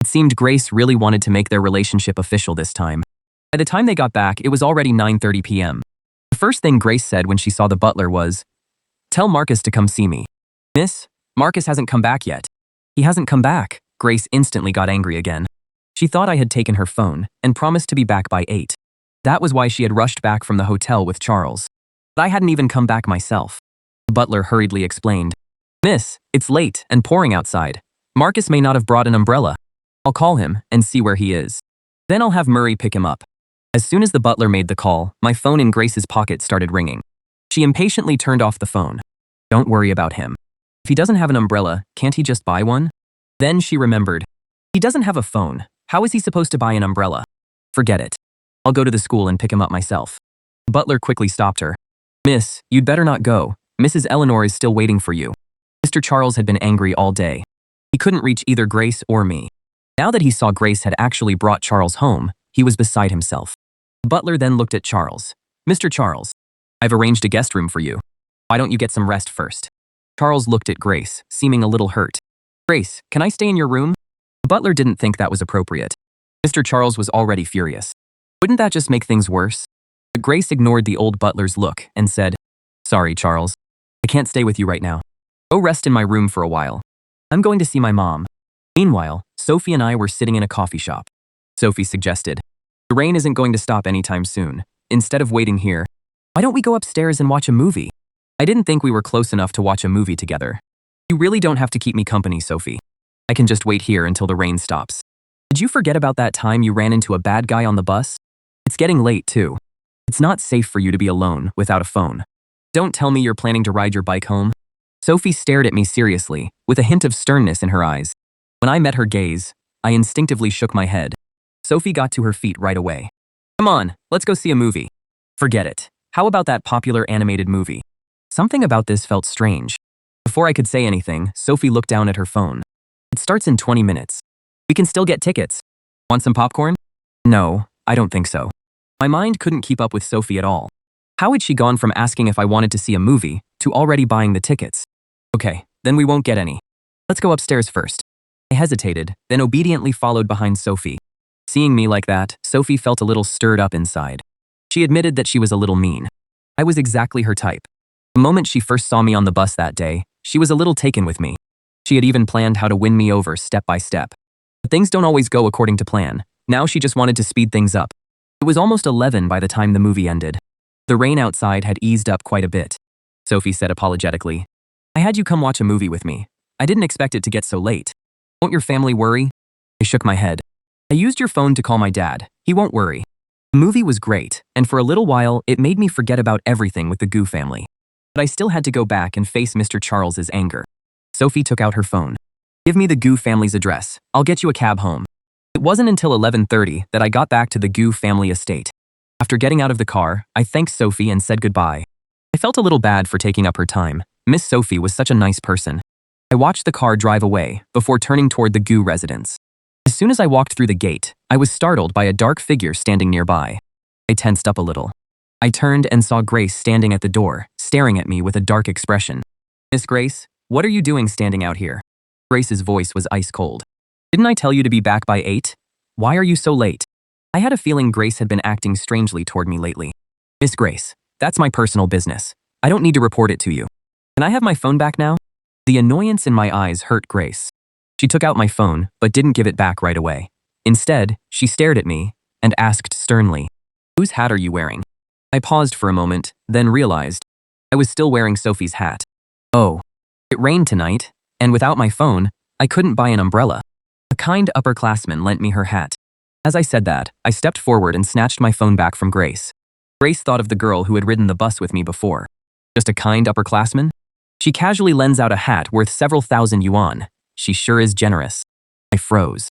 It seemed Grace really wanted to make their relationship official this time. By the time they got back, it was already 9:30 p.m. The first thing Grace said when she saw the butler was, "Tell Marcus to come see me." "Miss, Marcus hasn't come back yet." "He hasn't come back." Grace instantly got angry again. She thought I had taken her phone and promised to be back by 8. That was why she had rushed back from the hotel with Charles. But I hadn't even come back myself. The butler hurriedly explained, "Miss, it's late and pouring outside. Marcus may not have brought an umbrella. I'll call him and see where he is. Then I'll have Murray pick him up." As soon as the butler made the call, my phone in Grace's pocket started ringing. She impatiently turned off the phone. "Don't worry about him. If he doesn't have an umbrella, can't he just buy one?" Then she remembered. He doesn't have a phone. How is he supposed to buy an umbrella? Forget it. I'll go to the school and pick him up myself. The butler quickly stopped her. "Miss, you'd better not go. Mrs. Eleanor is still waiting for you." Mr. Charles had been angry all day. He couldn't reach either Grace or me. Now that he saw Grace had actually brought Charles home, he was beside himself. The butler then looked at Charles. "Mr. Charles, I've arranged a guest room for you." Why don't you get some rest first? Charles looked at Grace, seeming a little hurt. Grace, can I stay in your room? The butler didn't think that was appropriate. Mr. Charles was already furious. Wouldn't that just make things worse? But Grace ignored the old butler's look and said, Sorry, Charles. I can't stay with you right now. Go rest in my room for a while. I'm going to see my mom. Meanwhile, Sophie and I were sitting in a coffee shop. Sophie suggested, The rain isn't going to stop anytime soon. Instead of waiting here, why don't we go upstairs and watch a movie? I didn't think we were close enough to watch a movie together. You really don't have to keep me company, Sophie. I can just wait here until the rain stops. Did you forget about that time you ran into a bad guy on the bus? It's getting late, too. It's not safe for you to be alone without a phone. Don't tell me you're planning to ride your bike home. Sophie stared at me seriously, with a hint of sternness in her eyes. When I met her gaze, I instinctively shook my head. Sophie got to her feet right away. Come on, let's go see a movie. Forget it. How about that popular animated movie? Something about this felt strange. Before I could say anything, Sophie looked down at her phone. It starts in 20 minutes. We can still get tickets. Want some popcorn? No, I don't think so. My mind couldn't keep up with Sophie at all. How had she gone from asking if I wanted to see a movie to already buying the tickets? Okay, then we won't get any. Let's go upstairs first. I hesitated, then obediently followed behind Sophie. Seeing me like that, Sophie felt a little stirred up inside. She admitted that she was a little mean. I was exactly her type. The moment she first saw me on the bus that day, she was a little taken with me. She had even planned how to win me over step by step. But things don't always go according to plan. Now she just wanted to speed things up. It was almost 11 by the time the movie ended. The rain outside had eased up quite a bit. Sophie said apologetically, I had you come watch a movie with me. I didn't expect it to get so late. Won't your family worry? I shook my head. I used your phone to call my dad. He won't worry. The movie was great, and for a little while, it made me forget about everything with the Goo family. But I still had to go back and face Mr. Charles's anger. Sophie took out her phone. Give me the Goo family's address. I'll get you a cab home. It wasn't until 11:30 that I got back to the Goo family estate. After getting out of the car, I thanked Sophie and said goodbye. I felt a little bad for taking up her time. Miss Sophie was such a nice person. I watched the car drive away before turning toward the Goo residence. As soon as I walked through the gate, I was startled by a dark figure standing nearby. I tensed up a little. I turned and saw Grace standing at the door, staring at me with a dark expression. Miss Grace, what are you doing standing out here? Grace's voice was ice cold. Didn't I tell you to be back by 8? Why are you so late? I had a feeling Grace had been acting strangely toward me lately. Miss Grace, that's my personal business. I don't need to report it to you. Can I have my phone back now? The annoyance in my eyes hurt Grace. She took out my phone, but didn't give it back right away. Instead, she stared at me and asked sternly, Whose hat are you wearing? I paused for a moment, then realized I was still wearing Sophie's hat. Oh, it rained tonight, and without my phone, I couldn't buy an umbrella. A kind upperclassman lent me her hat. As I said that, I stepped forward and snatched my phone back from Grace. Grace thought of the girl who had ridden the bus with me before. Just a kind upperclassman? She casually lends out a hat worth several thousand yuan. She sure is generous. I froze.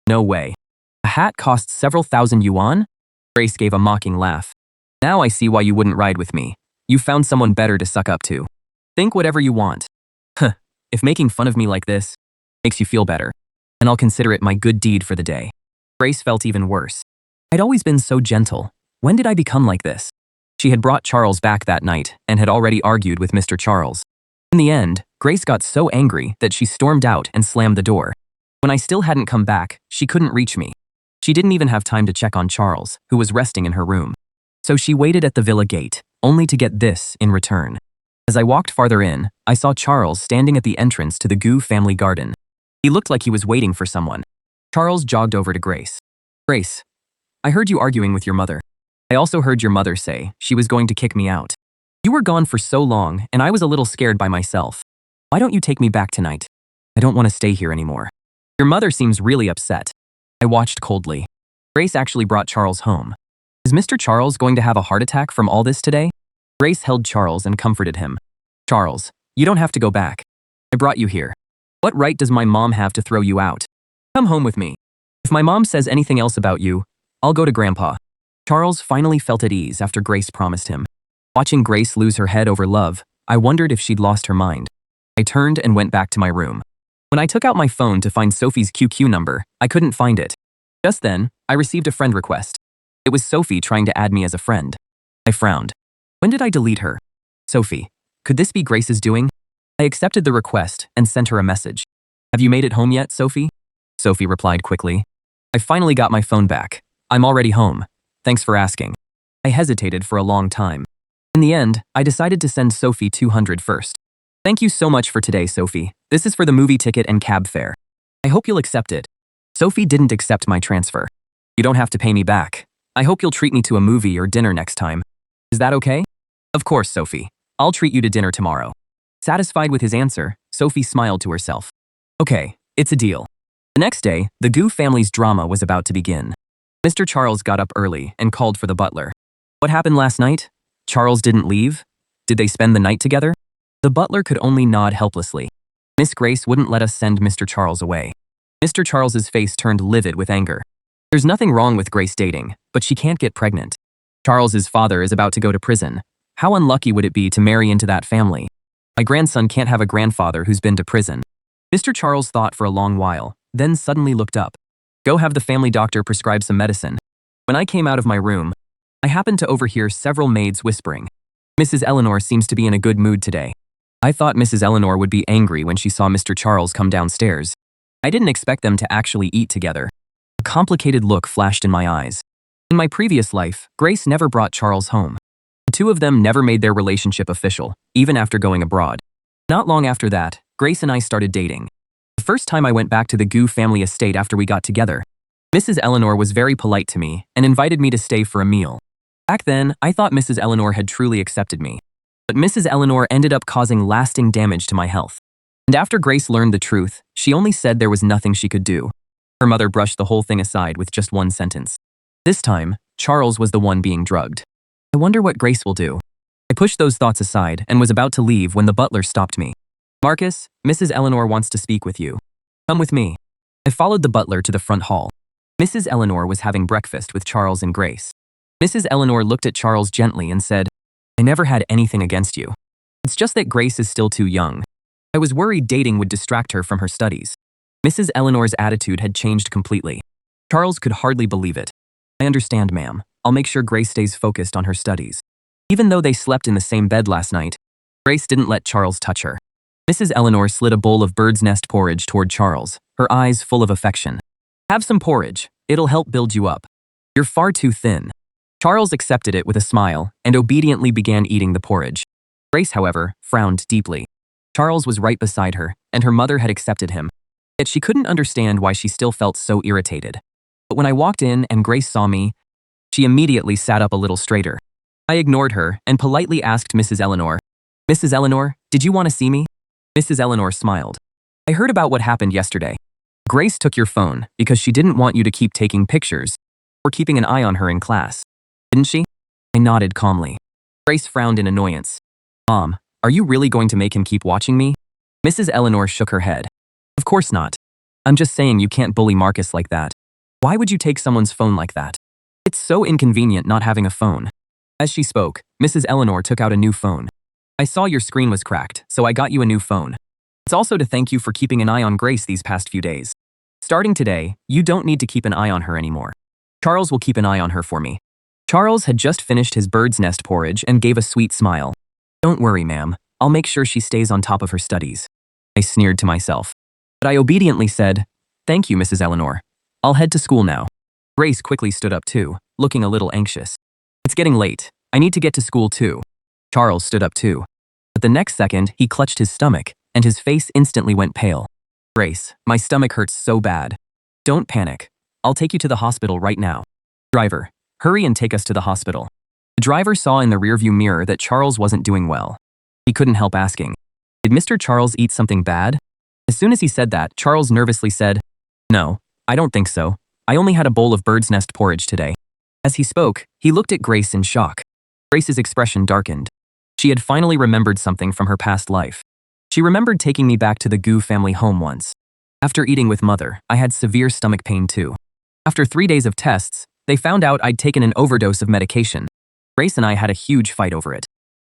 No way. A hat costs several thousand yuan? Grace gave a mocking laugh. Now I see why you wouldn't ride with me. You found someone better to suck up to. Think whatever you want. Huh, if making fun of me like this makes you feel better, then I'll consider it my good deed for the day. Grace felt even worse. I'd always been so gentle. When did I become like this? She had brought Charles back that night and had already argued with Mr. Charles. In the end, Grace got so angry that she stormed out and slammed the door. When I still hadn't come back, she couldn't reach me. She didn't even have time to check on Charles, who was resting in her room. So she waited at the villa gate, only to get this in return. As I walked farther in, I saw Charles standing at the entrance to the Goo family garden. He looked like he was waiting for someone. Charles jogged over to Grace. Grace, I heard you arguing with your mother. I also heard your mother say she was going to kick me out. You were gone for so long, and I was a little scared by myself. Why don't you take me back tonight? I don't want to stay here anymore. Your mother seems really upset. I watched coldly. Grace actually brought Charles home. Is Mr. Charles going to have a heart attack from all this today? Grace held Charles and comforted him. Charles, you don't have to go back. I brought you here. What right does my mom have to throw you out? Come home with me. If my mom says anything else about you, I'll go to Grandpa. Charles finally felt at ease after Grace promised him. Watching Grace lose her head over love, I wondered if she'd lost her mind. I turned and went back to my room. When I took out my phone to find Sophie's QQ number, I couldn't find it. Just then, I received a friend request. It was Sophie trying to add me as a friend. I frowned. When did I delete her? Sophie, Could this be Grace's doing? I accepted the request and sent her a message. Have you made it home yet, Sophie? Sophie replied quickly. I finally got my phone back. I'm already home. Thanks for asking. I hesitated for a long time. In the end, I decided to send Sophie 200 first. Thank you so much for today, Sophie. This is for the movie ticket and cab fare. I hope you'll accept it. Sophie didn't accept my transfer. You don't have to pay me back. I hope you'll treat me to a movie or dinner next time. Is that okay? Of course, Sophie. I'll treat you to dinner tomorrow. Satisfied with his answer, Sophie smiled to herself. Okay, it's a deal. The next day, the Gu family's drama was about to begin. Mr. Charles got up early and called for the butler. What happened last night? Charles didn't leave? Did they spend the night together? The butler could only nod helplessly. Miss Grace wouldn't let us send Mr. Charles away. Mr. Charles's face turned livid with anger. There's nothing wrong with Grace dating, but she can't get pregnant. Charles's father is about to go to prison. How unlucky would it be to marry into that family? My grandson can't have a grandfather who's been to prison. Mr. Charles thought for a long while, then suddenly looked up. Go have the family doctor prescribe some medicine. When I came out of my room, I happened to overhear several maids whispering. Mrs. Eleanor seems to be in a good mood today. I thought Mrs. Eleanor would be angry when she saw Mr. Charles come downstairs. I didn't expect them to actually eat together. A complicated look flashed in my eyes. In my previous life, Grace never brought Charles home. The two of them never made their relationship official, even after going abroad. Not long after that, Grace and I started dating. The first time I went back to the Gu family estate after we got together, Mrs. Eleanor was very polite to me and invited me to stay for a meal. Back then, I thought Mrs. Eleanor had truly accepted me. But Mrs. Eleanor ended up causing lasting damage to my health. And after Grace learned the truth, she only said there was nothing she could do. Her mother brushed the whole thing aside with just one sentence. This time, Charles was the one being drugged. I wonder what Grace will do. I pushed those thoughts aside and was about to leave when the butler stopped me. Marcus, Mrs. Eleanor wants to speak with you. Come with me. I followed the butler to the front hall. Mrs. Eleanor was having breakfast with Charles and Grace. Mrs. Eleanor looked at Charles gently and said, I never had anything against you. It's just that Grace is still too young. I was worried dating would distract her from her studies. Mrs. Eleanor's attitude had changed completely. Charles could hardly believe it. I understand, ma'am. I'll make sure Grace stays focused on her studies. Even though they slept in the same bed last night, Grace didn't let Charles touch her. Mrs. Eleanor slid a bowl of bird's nest porridge toward Charles, her eyes full of affection. Have some porridge. It'll help build you up. You're far too thin. Charles accepted it with a smile and obediently began eating the porridge. Grace, however, frowned deeply. Charles was right beside her, and her mother had accepted him. Yet she couldn't understand why she still felt so irritated. But when I walked in and Grace saw me, she immediately sat up a little straighter. I ignored her and politely asked Mrs. Eleanor, Mrs. Eleanor, did you want to see me? Mrs. Eleanor smiled. I heard about what happened yesterday. Grace took your phone because she didn't want you to keep taking pictures or keeping an eye on her in class. Didn't she? I nodded calmly. Grace frowned in annoyance. Mom, are you really going to make him keep watching me? Mrs. Eleanor shook her head. Of course not. I'm just saying you can't bully Marcus like that. Why would you take someone's phone like that? It's so inconvenient not having a phone. As she spoke, Mrs. Eleanor took out a new phone. I saw your screen was cracked, so I got you a new phone. It's also to thank you for keeping an eye on Grace these past few days. Starting today, you don't need to keep an eye on her anymore. Charles will keep an eye on her for me. Charles had just finished his bird's nest porridge and gave a sweet smile. Don't worry, ma'am. I'll make sure she stays on top of her studies. I sneered to myself. But I obediently said, Thank you, Mrs. Eleanor. I'll head to school now. Grace quickly stood up too, looking a little anxious. It's getting late. I need to get to school too. Charles stood up too. But the next second, he clutched his stomach, and his face instantly went pale. Grace, my stomach hurts so bad. Don't panic. I'll take you to the hospital right now. Driver, hurry and take us to the hospital. The driver saw in the rearview mirror that Charles wasn't doing well. He couldn't help asking, Did Mr. Charles eat something bad? As soon as he said that, Charles nervously said, No, I don't think so. I only had a bowl of bird's nest porridge today. As he spoke, he looked at Grace in shock. Grace's expression darkened. She had finally remembered something from her past life. She remembered taking me back to the Gu family home once. After eating with Mother, I had severe stomach pain too. After 3 days of tests, they found out I'd taken an overdose of medication. Grace and I had a huge fight over it.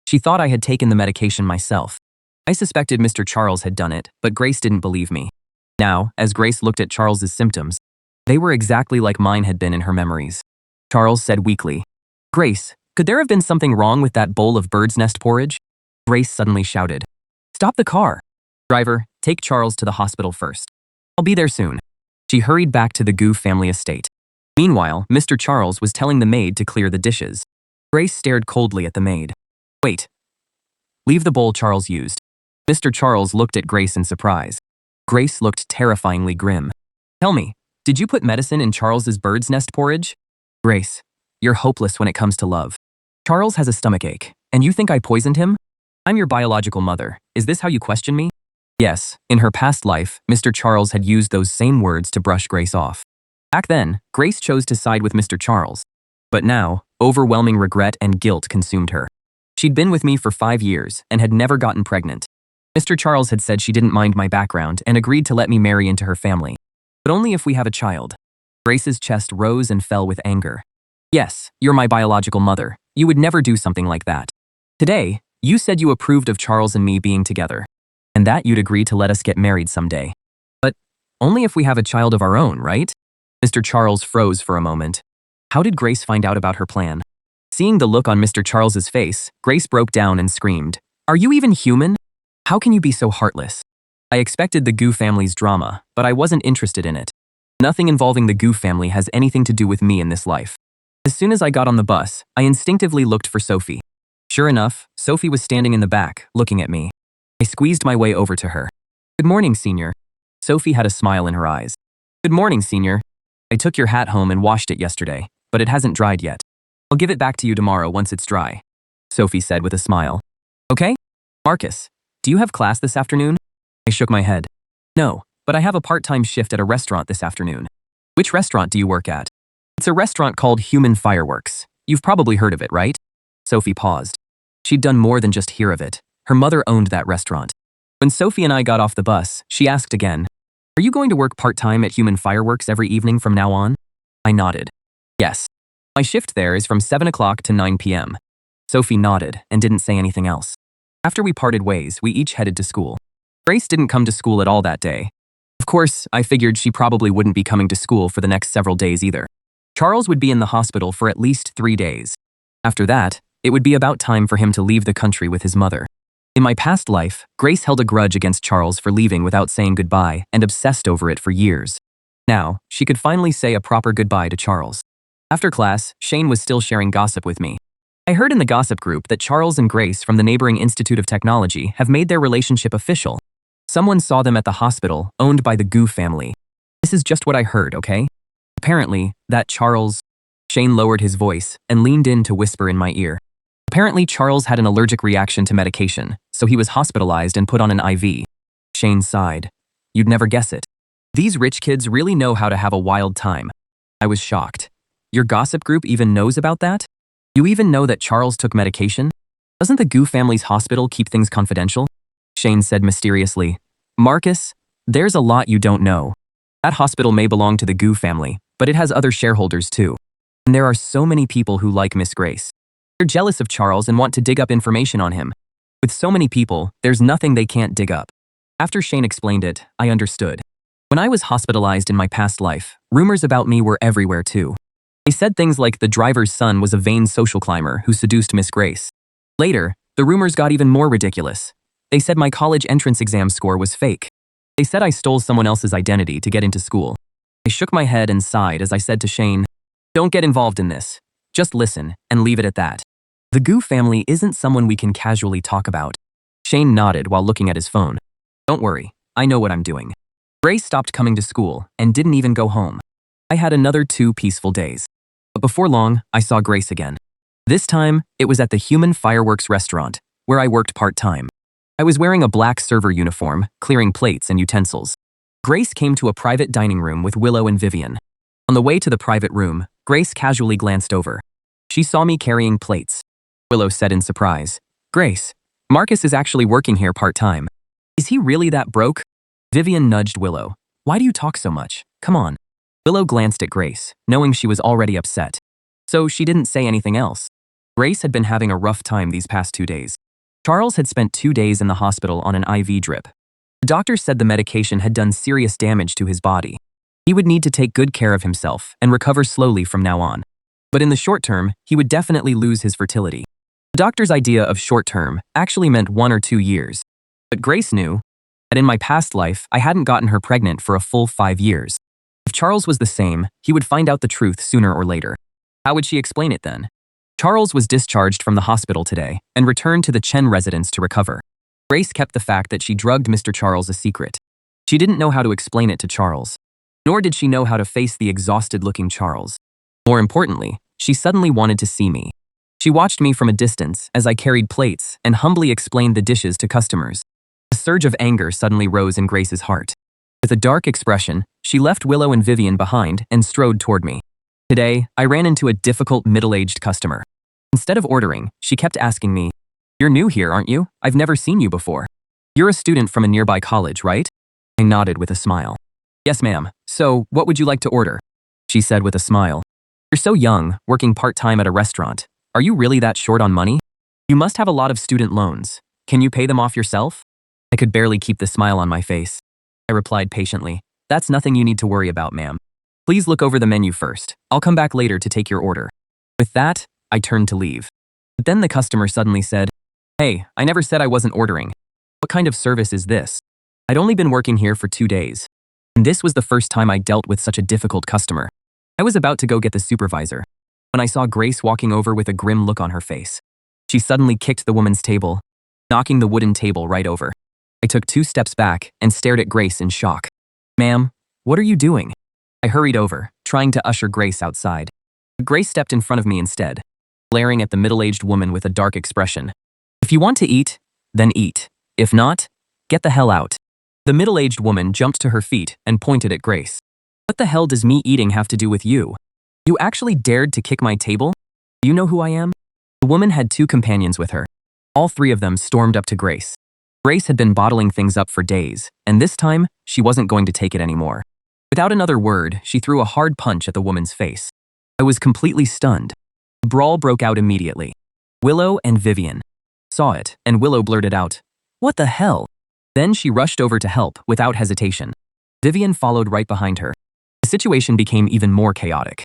She thought I had taken the medication myself. I suspected Mr. Charles had done it, but Grace didn't believe me. Now, as Grace looked at Charles's symptoms, they were exactly like mine had been in her memories. Charles said weakly, Grace, could there have been something wrong with that bowl of bird's nest porridge? Grace suddenly shouted, "Stop the car! Driver, take Charles to the hospital first. I'll be there soon." She hurried back to the Gu family estate. Meanwhile, Mr. Charles was telling the maid to clear the dishes. Grace stared coldly at the maid. "Wait. Leave the bowl Charles used." Mr. Charles looked at Grace in surprise. Grace looked terrifyingly grim. "Tell me, did you put medicine in Charles's bird's nest porridge?" "Grace, you're hopeless when it comes to love. Charles has a stomachache, and you think I poisoned him? I'm your biological mother. Is this how you question me?" Yes, in her past life, Mr. Charles had used those same words to brush Grace off. Back then, Grace chose to side with Mr. Charles. But now, overwhelming regret and guilt consumed her. She'd been with me for 5 years and had never gotten pregnant. Mr. Charles had said she didn't mind my background and agreed to let me marry into her family. But only if we have a child. Grace's chest rose and fell with anger. "Yes, you're my biological mother. You would never do something like that. Today, you said you approved of Charles and me being together, and that you'd agree to let us get married someday. But only if we have a child of our own, right?" Mr. Charles froze for a moment. How did Grace find out about her plan? Seeing the look on Mr. Charles's face, Grace broke down and screamed, "Are you even human? How can you be so heartless?" I expected the Gu family's drama, but I wasn't interested in it. Nothing involving the Gu family has anything to do with me in this life. As soon as I got on the bus, I instinctively looked for Sophie. Sure enough, Sophie was standing in the back, looking at me. I squeezed my way over to her. "Good morning, Senior." Sophie had a smile in her eyes. "Good morning, Senior. I took your hat home and washed it yesterday, but it hasn't dried yet. I'll give it back to you tomorrow once it's dry," Sophie said with a smile. "Okay? Marcus, do you have class this afternoon?" I shook my head. "No, but I have a part-time shift at a restaurant this afternoon." "Which restaurant do you work at?" "It's a restaurant called Human Fireworks. You've probably heard of it, right?" Sophie paused. She'd done more than just hear of it. Her mother owned that restaurant. When Sophie and I got off the bus, she asked again, "Are you going to work part-time at Human Fireworks every evening from now on?" I nodded. "Yes. My shift there is from 7 o'clock to 9 p.m. Sophie nodded and didn't say anything else. After we parted ways, we each headed to school. Grace didn't come to school at all that day. Of course, I figured she probably wouldn't be coming to school for the next several days either. Charles would be in the hospital for at least 3 days. After that, it would be about time for him to leave the country with his mother. In my past life, Grace held a grudge against Charles for leaving without saying goodbye and obsessed over it for years. Now, she could finally say a proper goodbye to Charles. After class, Shane was still sharing gossip with me. I heard in the gossip group that Charles and Grace from the neighboring Institute of Technology have made their relationship official. Someone saw them at the hospital, owned by the Gu family. This is just what I heard, okay? Apparently, that Charles... Shane lowered his voice and leaned in to whisper in my ear. Apparently, Charles had an allergic reaction to medication, so he was hospitalized and put on an IV. Shane sighed. You'd never guess it. These rich kids really know how to have a wild time. I was shocked. Your gossip group even knows about that? You even know that Charles took medication? Doesn't the Gu family's hospital keep things confidential? Shane said mysteriously. Marcus, there's a lot you don't know. That hospital may belong to the Gu family, but it has other shareholders too. And there are so many people who like Miss Grace. They're jealous of Charles and want to dig up information on him. With so many people, there's nothing they can't dig up. After Shane explained it, I understood. When I was hospitalized in my past life, rumors about me were everywhere too. They said things like the driver's son was a vain social climber who seduced Miss Grace. Later, the rumors got even more ridiculous. They said my college entrance exam score was fake. They said I stole someone else's identity to get into school. I shook my head and sighed as I said to Shane, don't get involved in this. Just listen and leave it at that. The Gu family isn't someone we can casually talk about. Shane nodded while looking at his phone. Don't worry, I know what I'm doing. Grace stopped coming to school and didn't even go home. I had another 2 peaceful days. But before long, I saw Grace again. This time, it was at the Human Fireworks restaurant, where I worked part-time. I was wearing a black server uniform, clearing plates and utensils. Grace came to a private dining room with Willow and Vivian. On the way to the private room, Grace casually glanced over. She saw me carrying plates. Willow said in surprise, Grace, Marcus is actually working here part-time. Is he really that broke? Vivian nudged Willow. Why do you talk so much? Come on. Willow glanced at Grace, knowing she was already upset. So she didn't say anything else. Grace had been having a rough time these past 2 days. Charles had spent 2 days in the hospital on an IV drip. The doctor said the medication had done serious damage to his body. He would need to take good care of himself and recover slowly from now on. But in the short term, he would definitely lose his fertility. The doctor's idea of short-term actually meant 1 or 2 years. But Grace knew that in my past life, I hadn't gotten her pregnant for a full 5 years. If Charles was the same, he would find out the truth sooner or later. How would she explain it then? Charles was discharged from the hospital today and returned to the Chen residence to recover. Grace kept the fact that she drugged Mr. Charles a secret. She didn't know how to explain it to Charles, nor did she know how to face the exhausted-looking Charles. More importantly, she suddenly wanted to see me. She watched me from a distance as I carried plates and humbly explained the dishes to customers. A surge of anger suddenly rose in Grace's heart. With a dark expression, she left Willow and Vivian behind and strode toward me. Today, I ran into a difficult middle-aged customer. Instead of ordering, she kept asking me, "You're new here, aren't you? I've never seen you before. You're a student from a nearby college, right?" I nodded with a smile. "Yes, ma'am. So, what would you like to order?" She said with a smile. "You're so young, working part-time at a restaurant. Are you really that short on money? You must have a lot of student loans. Can you pay them off yourself?" I could barely keep the smile on my face. I replied patiently, "That's nothing you need to worry about, ma'am. Please look over the menu first. I'll come back later to take your order." With that, I turned to leave. But then the customer suddenly said, "Hey, I never said I wasn't ordering. What kind of service is this?" I'd only been working here for 2 days, and this was the first time I dealt with such a difficult customer. I was about to go get the supervisor when I saw Grace walking over with a grim look on her face. She suddenly kicked the woman's table, knocking the wooden table right over. I took 2 steps back and stared at Grace in shock. "Ma'am, what are you doing?" I hurried over, trying to usher Grace outside. But Grace stepped in front of me instead, glaring at the middle-aged woman with a dark expression. "If you want to eat, then eat. If not, get the hell out." The middle-aged woman jumped to her feet and pointed at Grace. "What the hell does me eating have to do with you? You actually dared to kick my table? Do you know who I am?" The woman had 2 companions with her. All 3 of them stormed up to Grace. Grace had been bottling things up for days, and this time, she wasn't going to take it anymore. Without another word, she threw a hard punch at the woman's face. I was completely stunned. The brawl broke out immediately. Willow and Vivian saw it, and Willow blurted out, "What the hell?" Then she rushed over to help without hesitation. Vivian followed right behind her. The situation became even more chaotic.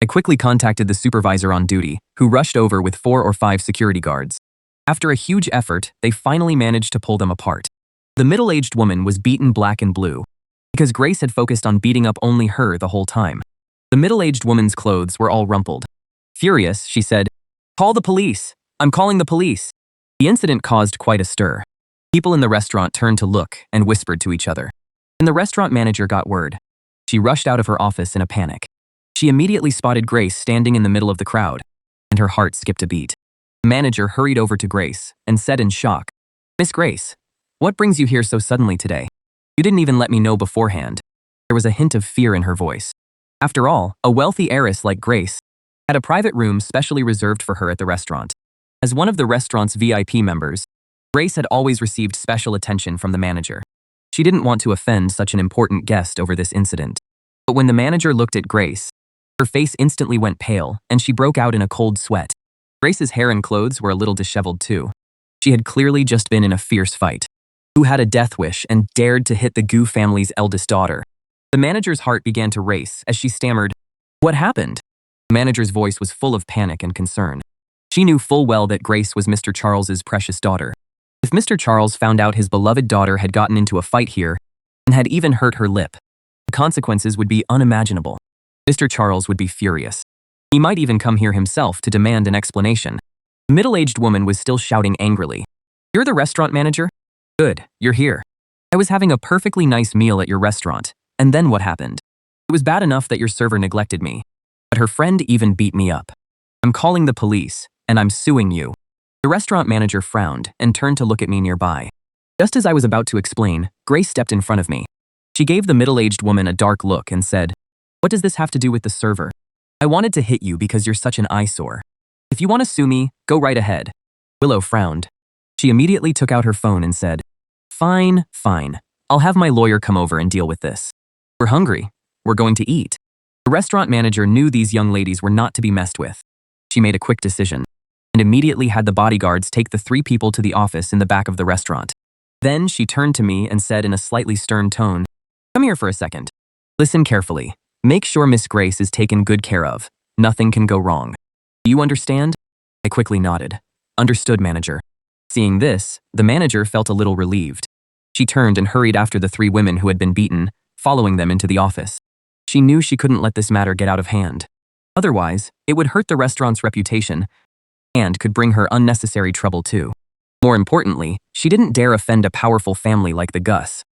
I quickly contacted the supervisor on duty, who rushed over with 4 or 5 security guards. After a huge effort, they finally managed to pull them apart. The middle-aged woman was beaten black and blue, because Grace had focused on beating up only her the whole time. The middle-aged woman's clothes were all rumpled. Furious, she said, "Call the police! I'm calling the police!" The incident caused quite a stir. People in the restaurant turned to look and whispered to each other. And the restaurant manager got word. She rushed out of her office in a panic. She immediately spotted Grace standing in the middle of the crowd, and her heart skipped a beat. The manager hurried over to Grace and said in shock, "Miss Grace, what brings you here so suddenly today? You didn't even let me know beforehand." There was a hint of fear in her voice. After all, a wealthy heiress like Grace had a private room specially reserved for her at the restaurant. As one of the restaurant's VIP members, Grace had always received special attention from the manager. She didn't want to offend such an important guest over this incident. But when the manager looked at Grace, her face instantly went pale and she broke out in a cold sweat. Grace's hair and clothes were a little disheveled too. She had clearly just been in a fierce fight. Who had a death wish and dared to hit the Gu family's eldest daughter? The manager's heart began to race as she stammered, "What happened?" The manager's voice was full of panic and concern. She knew full well that Grace was Mr. Charles's precious daughter. If Mr. Charles found out his beloved daughter had gotten into a fight here and had even hurt her lip, the consequences would be unimaginable. Mr. Charles would be furious. He might even come here himself to demand an explanation. The middle-aged woman was still shouting angrily, "You're the restaurant manager? Good, you're here. I was having a perfectly nice meal at your restaurant, and then what happened? It was bad enough that your server neglected me, but her friend even beat me up. I'm calling the police, and I'm suing you." The restaurant manager frowned and turned to look at me nearby. Just as I was about to explain, Grace stepped in front of me. She gave the middle-aged woman a dark look and said, "What does this have to do with the server? I wanted to hit you because you're such an eyesore. If you want to sue me, go right ahead." Willow frowned. She immediately took out her phone and said, Fine. I'll have my lawyer come over and deal with this. We're hungry. We're going to eat." The restaurant manager knew these young ladies were not to be messed with. She made a quick decision and immediately had the bodyguards take the 3 people to the office in the back of the restaurant. Then she turned to me and said in a slightly stern tone, "Come here for a second. Listen carefully. Make sure Miss Grace is taken good care of. Nothing can go wrong. Do you understand?" I quickly nodded. Understood, manager. Seeing this, the manager felt a little relieved. She turned and hurried after the 3 women who had been beaten, following them into the office. She knew she couldn't let this matter get out of hand. Otherwise, it would hurt the restaurant's reputation and could bring her unnecessary trouble too. More importantly, she didn't dare offend a powerful family like the Gus.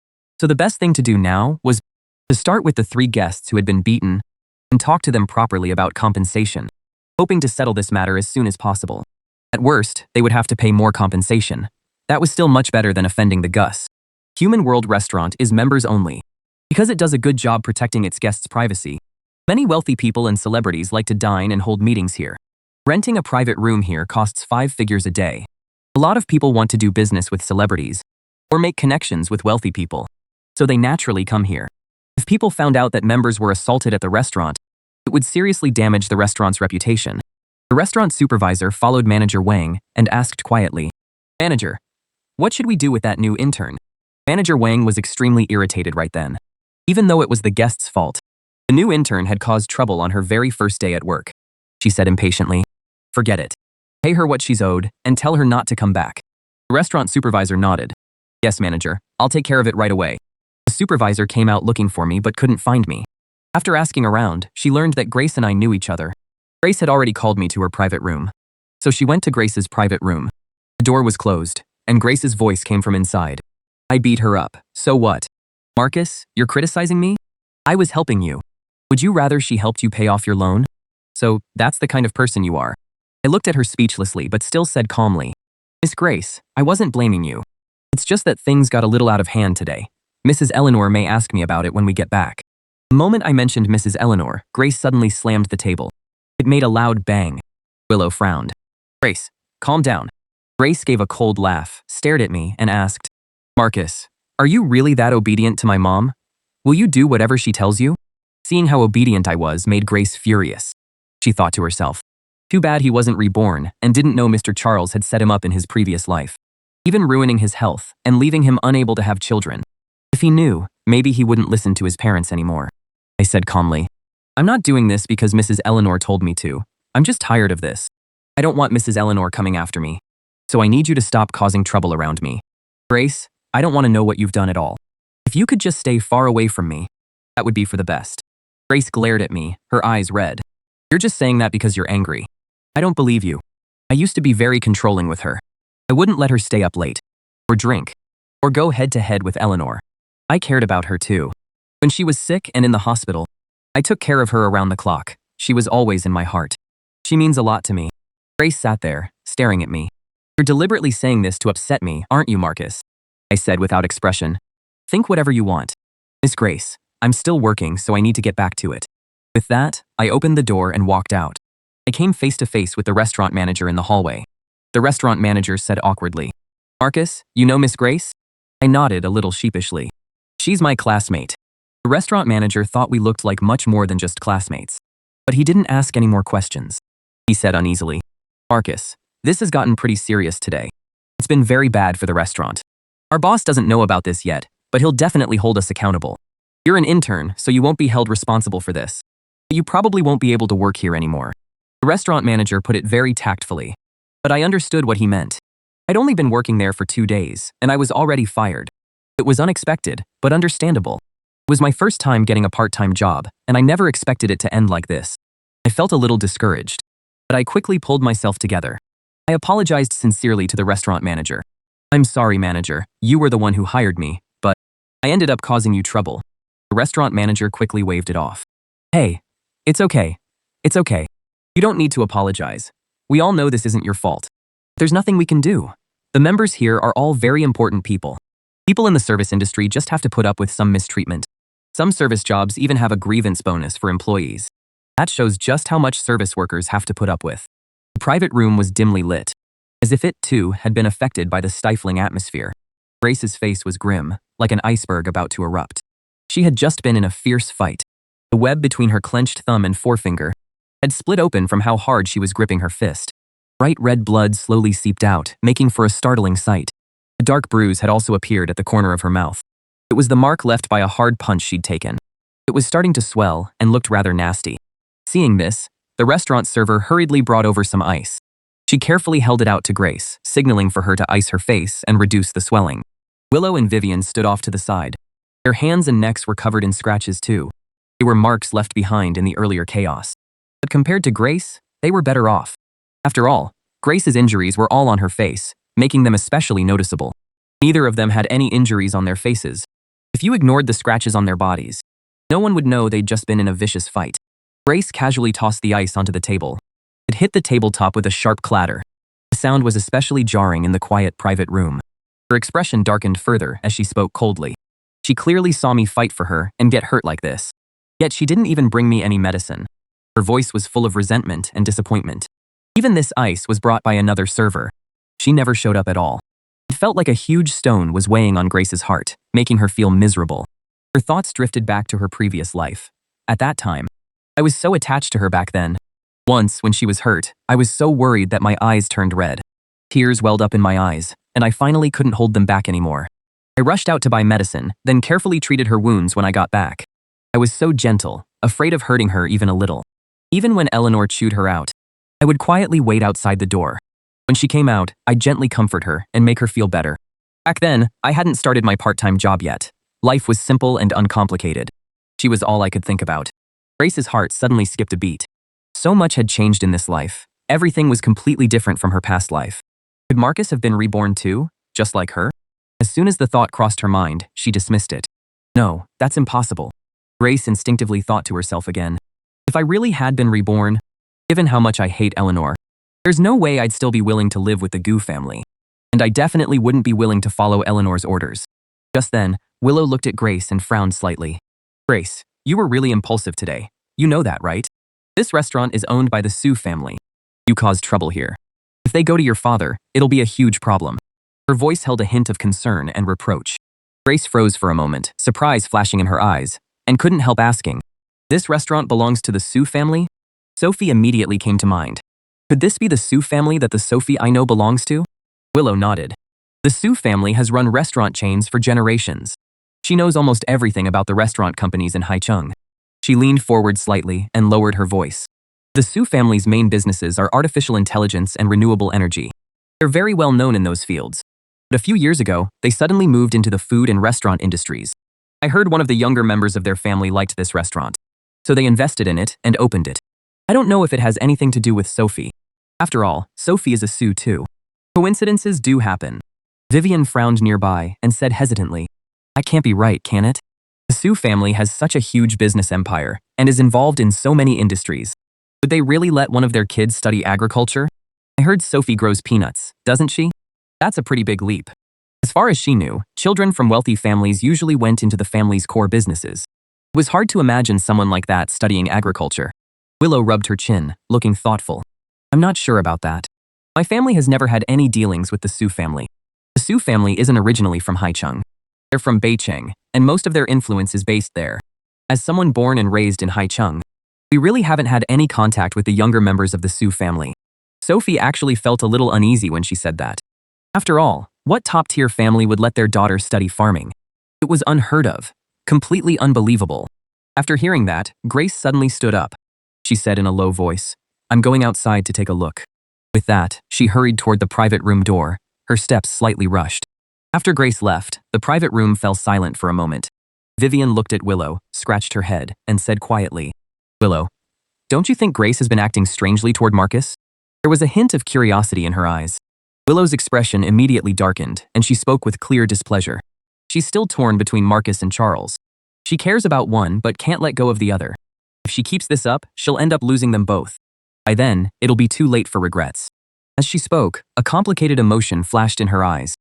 So the best thing to do now was to start with the 3 guests who had been beaten and talk to them properly about compensation, hoping to settle this matter as soon as possible. At worst, they would have to pay more compensation. That was still much better than offending the Gus. Human World Restaurant is members only. Because it does a good job protecting its guests' privacy, many wealthy people and celebrities like to dine and hold meetings here. Renting a private room here costs 5 figures a day. A lot of people want to do business with celebrities or make connections with wealthy people, so they naturally come here. If people found out that members were assaulted at the restaurant, it would seriously damage the restaurant's reputation. The restaurant supervisor followed Manager Wang and asked quietly, "Manager, what should we do with that new intern?" Manager Wang was extremely irritated right then. Even though it was the guest's fault, the new intern had caused trouble on her very first day at work. She said impatiently, "Forget it. Pay her what she's owed and tell her not to come back." The restaurant supervisor nodded. "Yes, manager, I'll take care of it right away." The supervisor came out looking for me but couldn't find me. After asking around, she learned that Grace and I knew each other. Grace had already called me to her private room. So she went to Grace's private room. The door was closed, and Grace's voice came from inside. "I beat her up, so what? Marcus, you're criticizing me? I was helping you. Would you rather she helped you pay off your loan? So that's the kind of person you are." I looked at her speechlessly but still said calmly, "Miss Grace, I wasn't blaming you. It's just that things got a little out of hand today. Mrs. Eleanor may ask me about it when we get back." The moment I mentioned Mrs. Eleanor, Grace suddenly slammed the table. It made a loud bang. Willow frowned. "Grace, calm down." Grace gave a cold laugh, stared at me, and asked, "Marcus, are you really that obedient to my mom? Will you do whatever she tells you?" Seeing how obedient I was made Grace furious. She thought to herself, too bad he wasn't reborn and didn't know Mr. Charles had set him up in his previous life, even ruining his health and leaving him unable to have children. If he knew, maybe he wouldn't listen to his parents anymore. I said calmly, "I'm not doing this because Mrs. Eleanor told me to. I'm just tired of this. I don't want Mrs. Eleanor coming after me. So I need you to stop causing trouble around me. Grace, I don't want to know what you've done at all. If you could just stay far away from me, that would be for the best." Grace glared at me, her eyes red. "You're just saying that because you're angry. I don't believe you. I used to be very controlling with her. I wouldn't let her stay up late, or drink, or go head-to-head with Eleanor. I cared about her too. When she was sick and in the hospital, I took care of her around the clock. She was always in my heart. She means a lot to me." Grace sat there, staring at me. "You're deliberately saying this to upset me, aren't you, Marcus?" I said without expression. "Think whatever you want. Miss Grace, I'm still working, so I need to get back to it." With that, I opened the door and walked out. I came face to face with the restaurant manager in the hallway. The restaurant manager said awkwardly, "Marcus, you know Miss Grace?" I nodded a little sheepishly. "She's my classmate." The restaurant manager thought we looked like much more than just classmates. But he didn't ask any more questions. He said uneasily, "Marcus, this has gotten pretty serious today. It's been very bad for the restaurant. Our boss doesn't know about this yet, but he'll definitely hold us accountable. You're an intern, so you won't be held responsible for this. But you probably won't be able to work here anymore." The restaurant manager put it very tactfully, but I understood what he meant. I'd only been working there for 2 days, and I was already fired. It was unexpected, but understandable. It was my first time getting a part-time job, and I never expected it to end like this. I felt a little discouraged, but I quickly pulled myself together. I apologized sincerely to the restaurant manager. "I'm sorry, manager. You were the one who hired me, but I ended up causing you trouble." The restaurant manager quickly waved it off. "Hey, it's okay. It's okay. You don't need to apologize. We all know this isn't your fault. There's nothing we can do. The members here are all very important people. People in the service industry just have to put up with some mistreatment. Some service jobs even have a grievance bonus for employees. That shows just how much service workers have to put up with." The private room was dimly lit, as if it, too, had been affected by the stifling atmosphere. Grace's face was grim, like an iceberg about to erupt. She had just been in a fierce fight. The web between her clenched thumb and forefinger had split open from how hard she was gripping her fist. Bright red blood slowly seeped out, making for a startling sight. A dark bruise had also appeared at the corner of her mouth. It was the mark left by a hard punch she'd taken. It was starting to swell and looked rather nasty. Seeing this, the restaurant server hurriedly brought over some ice. She carefully held it out to Grace, signaling for her to ice her face and reduce the swelling. Willow and Vivian stood off to the side. Their hands and necks were covered in scratches too. They were marks left behind in the earlier chaos. But compared to Grace, they were better off. After all, Grace's injuries were all on her face, making them especially noticeable. Neither of them had any injuries on their faces. If you ignored the scratches on their bodies, no one would know they'd just been in a vicious fight. Grace casually tossed the ice onto the table. It hit the tabletop with a sharp clatter. The sound was especially jarring in the quiet private room. Her expression darkened further as she spoke coldly. She clearly saw me fight for her and get hurt like this. Yet she didn't even bring me any medicine. Her voice was full of resentment and disappointment. Even this ice was brought by another server. She never showed up at all. It felt like a huge stone was weighing on Grace's heart, making her feel miserable. Her thoughts drifted back to her previous life. At that time, I was so attached to her back then. Once, when she was hurt, I was so worried that my eyes turned red. Tears welled up in my eyes, and I finally couldn't hold them back anymore. I rushed out to buy medicine, then carefully treated her wounds when I got back. I was so gentle, afraid of hurting her even a little. Even when Eleanor chewed her out, I would quietly wait outside the door. When she came out, I'd gently comfort her and make her feel better. Back then, I hadn't started my part-time job yet. Life was simple and uncomplicated. She was all I could think about. Grace's heart suddenly skipped a beat. So much had changed in this life. Everything was completely different from her past life. Could Marcus have been reborn too, just like her? As soon as the thought crossed her mind, she dismissed it. No, that's impossible. Grace instinctively thought to herself again. If I really had been reborn, given how much I hate Eleanor, there's no way I'd still be willing to live with the Goo family. And I definitely wouldn't be willing to follow Eleanor's orders. Just then, Willow looked at Grace and frowned slightly. Grace, you were really impulsive today. You know that, right? This restaurant is owned by the Sue family. You caused trouble here. If they go to your father, it'll be a huge problem. Her voice held a hint of concern and reproach. Grace froze for a moment, surprise flashing in her eyes, and couldn't help asking, this restaurant belongs to the Sue family? Sophie immediately came to mind. Could this be the Sue family that the Sophie I know belongs to? Willow nodded. The Sue family has run restaurant chains for generations. She knows almost everything about the restaurant companies in Haicheng. She leaned forward slightly and lowered her voice. The Sue family's main businesses are artificial intelligence and renewable energy. They're very well known in those fields. But a few years ago, they suddenly moved into the food and restaurant industries. I heard one of the younger members of their family liked this restaurant. So they invested in it and opened it. I don't know if it has anything to do with Sophie. After all, Sophie is a Sue too. Coincidences do happen. Vivian frowned nearby and said hesitantly, that can't be right, can it? The Sue family has such a huge business empire and is involved in so many industries. Would they really let one of their kids study agriculture? I heard Sophie grows peanuts, doesn't she? That's a pretty big leap. As far as she knew, children from wealthy families usually went into the family's core businesses. It was hard to imagine someone like that studying agriculture. Willow rubbed her chin, looking thoughtful. I'm not sure about that. My family has never had any dealings with the Sue family. The Sue family isn't originally from Haicheng. They're from Beicheng, and most of their influence is based there. As someone born and raised in Haicheng, we really haven't had any contact with the younger members of the Sue family. Sophie actually felt a little uneasy when she said that. After all, what top-tier family would let their daughter study farming? It was unheard of, completely unbelievable. After hearing that, Grace suddenly stood up. She said in a low voice, I'm going outside to take a look. With that, she hurried toward the private room door, her steps slightly rushed. After Grace left, the private room fell silent for a moment. Vivian looked at Willow, scratched her head, and said quietly, Willow, don't you think Grace has been acting strangely toward Marcus? There was a hint of curiosity in her eyes. Willow's expression immediately darkened, and she spoke with clear displeasure. She's still torn between Marcus and Charles. She cares about one but can't let go of the other. If she keeps this up, she'll end up losing them both. By then, it'll be too late for regrets. As she spoke, a complicated emotion flashed in her eyes.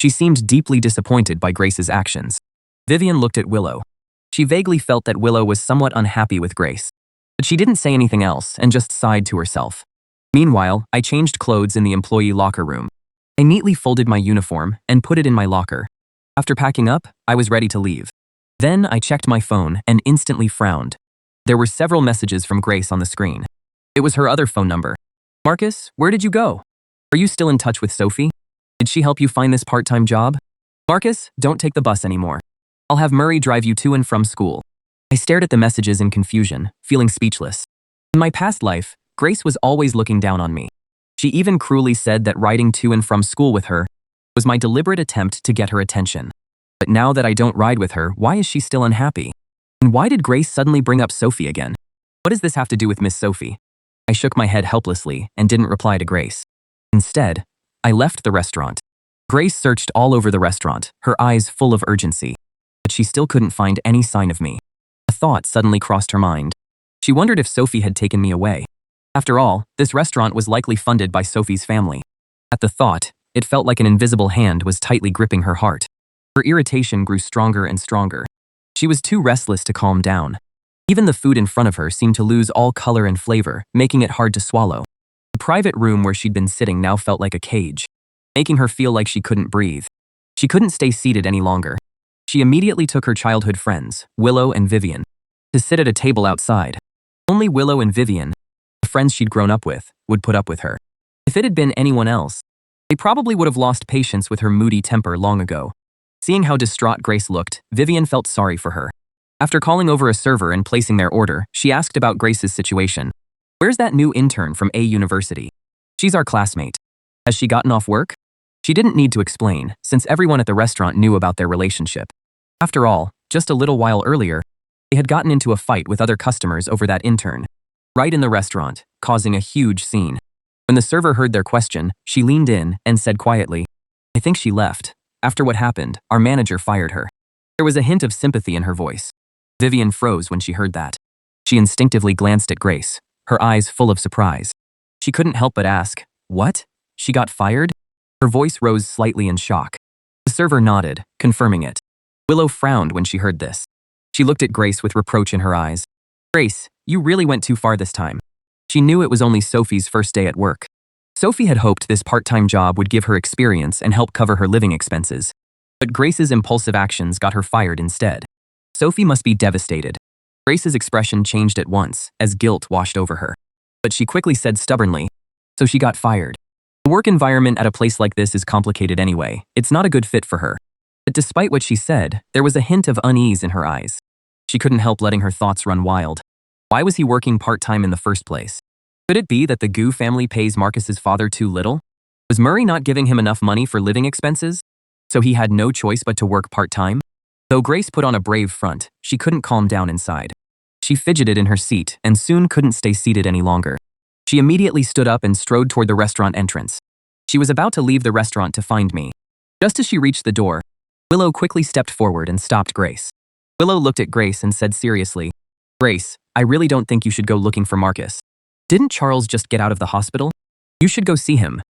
She seemed deeply disappointed by Grace's actions. Vivian looked at Willow. She vaguely felt that Willow was somewhat unhappy with Grace. But she didn't say anything else and just sighed to herself. Meanwhile, I changed clothes in the employee locker room. I neatly folded my uniform and put it in my locker. After packing up, I was ready to leave. Then I checked my phone and instantly frowned. There were several messages from Grace on the screen. It was her other phone number. Marcus, where did you go? Are you still in touch with Sophie? Did she help you find this part-time job? Marcus, don't take the bus anymore. I'll have Murray drive you to and from school. I stared at the messages in confusion, feeling speechless. In my past life, Grace was always looking down on me. She She even cruelly said that riding to and from school with her was my deliberate attempt to get her attention. But now that I don't ride with her, why is she still unhappy? And why did Grace suddenly bring up Sophie again? What does this have to do with Miss Sophie? I shook my head helplessly and didn't reply to Grace. Instead, I left the restaurant. Grace searched all over the restaurant, her eyes full of urgency. But she still couldn't find any sign of me. A thought suddenly crossed her mind. She wondered if Sophie had taken me away. After all, this restaurant was likely funded by Sophie's family. At the thought, it felt like an invisible hand was tightly gripping her heart. Her irritation grew stronger and stronger. She was too restless to calm down. Even the food in front of her seemed to lose all color and flavor, making it hard to swallow. The private room where she'd been sitting now felt like a cage, making her feel like she couldn't breathe. She couldn't stay seated any longer. She immediately took her childhood friends, Willow and Vivian, to sit at a table outside. Only Willow and Vivian, the friends she'd grown up with, would put up with her. If it had been anyone else, they probably would have lost patience with her moody temper long ago. Seeing how distraught Grace looked, Vivian felt sorry for her. After calling over a server and placing their order, she asked about Grace's situation. "Where's that new intern from A University? She's our classmate. Has she gotten off work?" She didn't need to explain, since everyone at the restaurant knew about their relationship. After all, just a little while earlier, they had gotten into a fight with other customers over that intern, right in the restaurant, causing a huge scene. When the server heard their question, she leaned in and said quietly, "I think she left. After what happened, our manager fired her." There was a hint of sympathy in her voice. Vivian froze when she heard that. She instinctively glanced at Grace, her eyes full of surprise. She couldn't help but ask, "What? She got fired?" Her voice rose slightly in shock. The server nodded, confirming it. Willow frowned when she heard this. She looked at Grace with reproach in her eyes. "Grace, you really went too far this time." She knew it was only Sophie's first day at work. Sophie had hoped this part-time job would give her experience and help cover her living expenses. But Grace's impulsive actions got her fired instead. Sophie must be devastated. Grace's expression changed at once, as guilt washed over her. But she quickly said stubbornly, "So she got fired." The work environment at a place like this is complicated anyway. It's not a good fit for her. But despite what she said, there was a hint of unease in her eyes. She couldn't help letting her thoughts run wild. Why was he working part-time in the first place? Could it be that the Gu family pays Marcus's father too little? Was Murray not giving him enough money for living expenses? So he had no choice but to work part-time? Though Grace put on a brave front, she couldn't calm down inside. She fidgeted in her seat and soon couldn't stay seated any longer. She immediately stood up and strode toward the restaurant entrance. She was about to leave the restaurant to find me. Just as she reached the door, Willow quickly stepped forward and stopped Grace. Willow looked at Grace and said seriously, "Grace, I really don't think you should go looking for Marcus. Didn't Charles just get out of the hospital? You should go see him."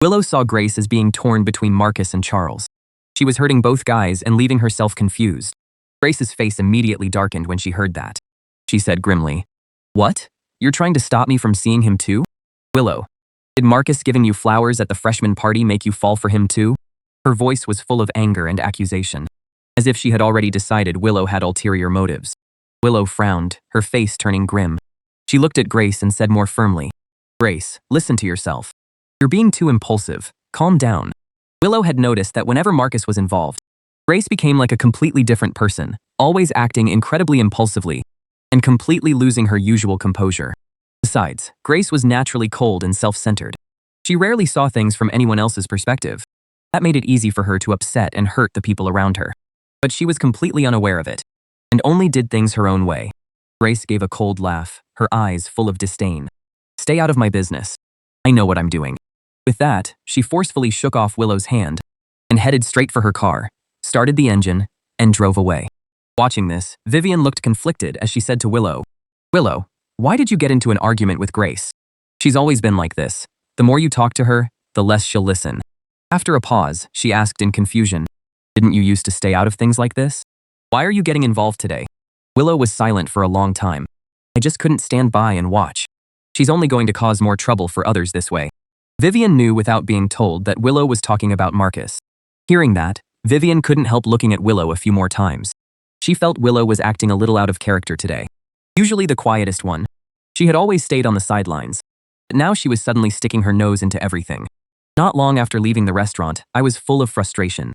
Willow saw Grace as being torn between Marcus and Charles. She was hurting both guys and leaving herself confused. Grace's face immediately darkened when she heard that. She said grimly, "What? You're trying to stop me from seeing him too? Willow, did Marcus giving you flowers at the freshman party make you fall for him too?" Her voice was full of anger and accusation, as if she had already decided Willow had ulterior motives. Willow frowned, her face turning grim. She looked at Grace and said more firmly, "Grace, listen to yourself. You're being too impulsive. Calm down." Willow had noticed that whenever Marcus was involved, Grace became like a completely different person, always acting incredibly impulsively and completely losing her usual composure. Besides, Grace was naturally cold and self-centered. She rarely saw things from anyone else's perspective. That made it easy for her to upset and hurt the people around her. But she was completely unaware of it, and only did things her own way. Grace gave a cold laugh, her eyes full of disdain. "Stay out of my business. I know what I'm doing." With that, she forcefully shook off Willow's hand and headed straight for her car, started the engine, and drove away. Watching this, Vivian looked conflicted as she said to Willow, "Willow, why did you get into an argument with Grace? She's always been like this. The more you talk to her, the less she'll listen." After a pause, she asked in confusion, "Didn't you used to stay out of things like this? Why are you getting involved today?" Willow was silent for a long time. "I just couldn't stand by and watch. She's only going to cause more trouble for others this way." Vivian knew without being told that Willow was talking about Marcus. Hearing that, Vivian couldn't help looking at Willow a few more times. She felt Willow was acting a little out of character today. Usually the quietest one, she had always stayed on the sidelines, but now she was suddenly sticking her nose into everything. Not long after leaving the restaurant, I was full of frustration.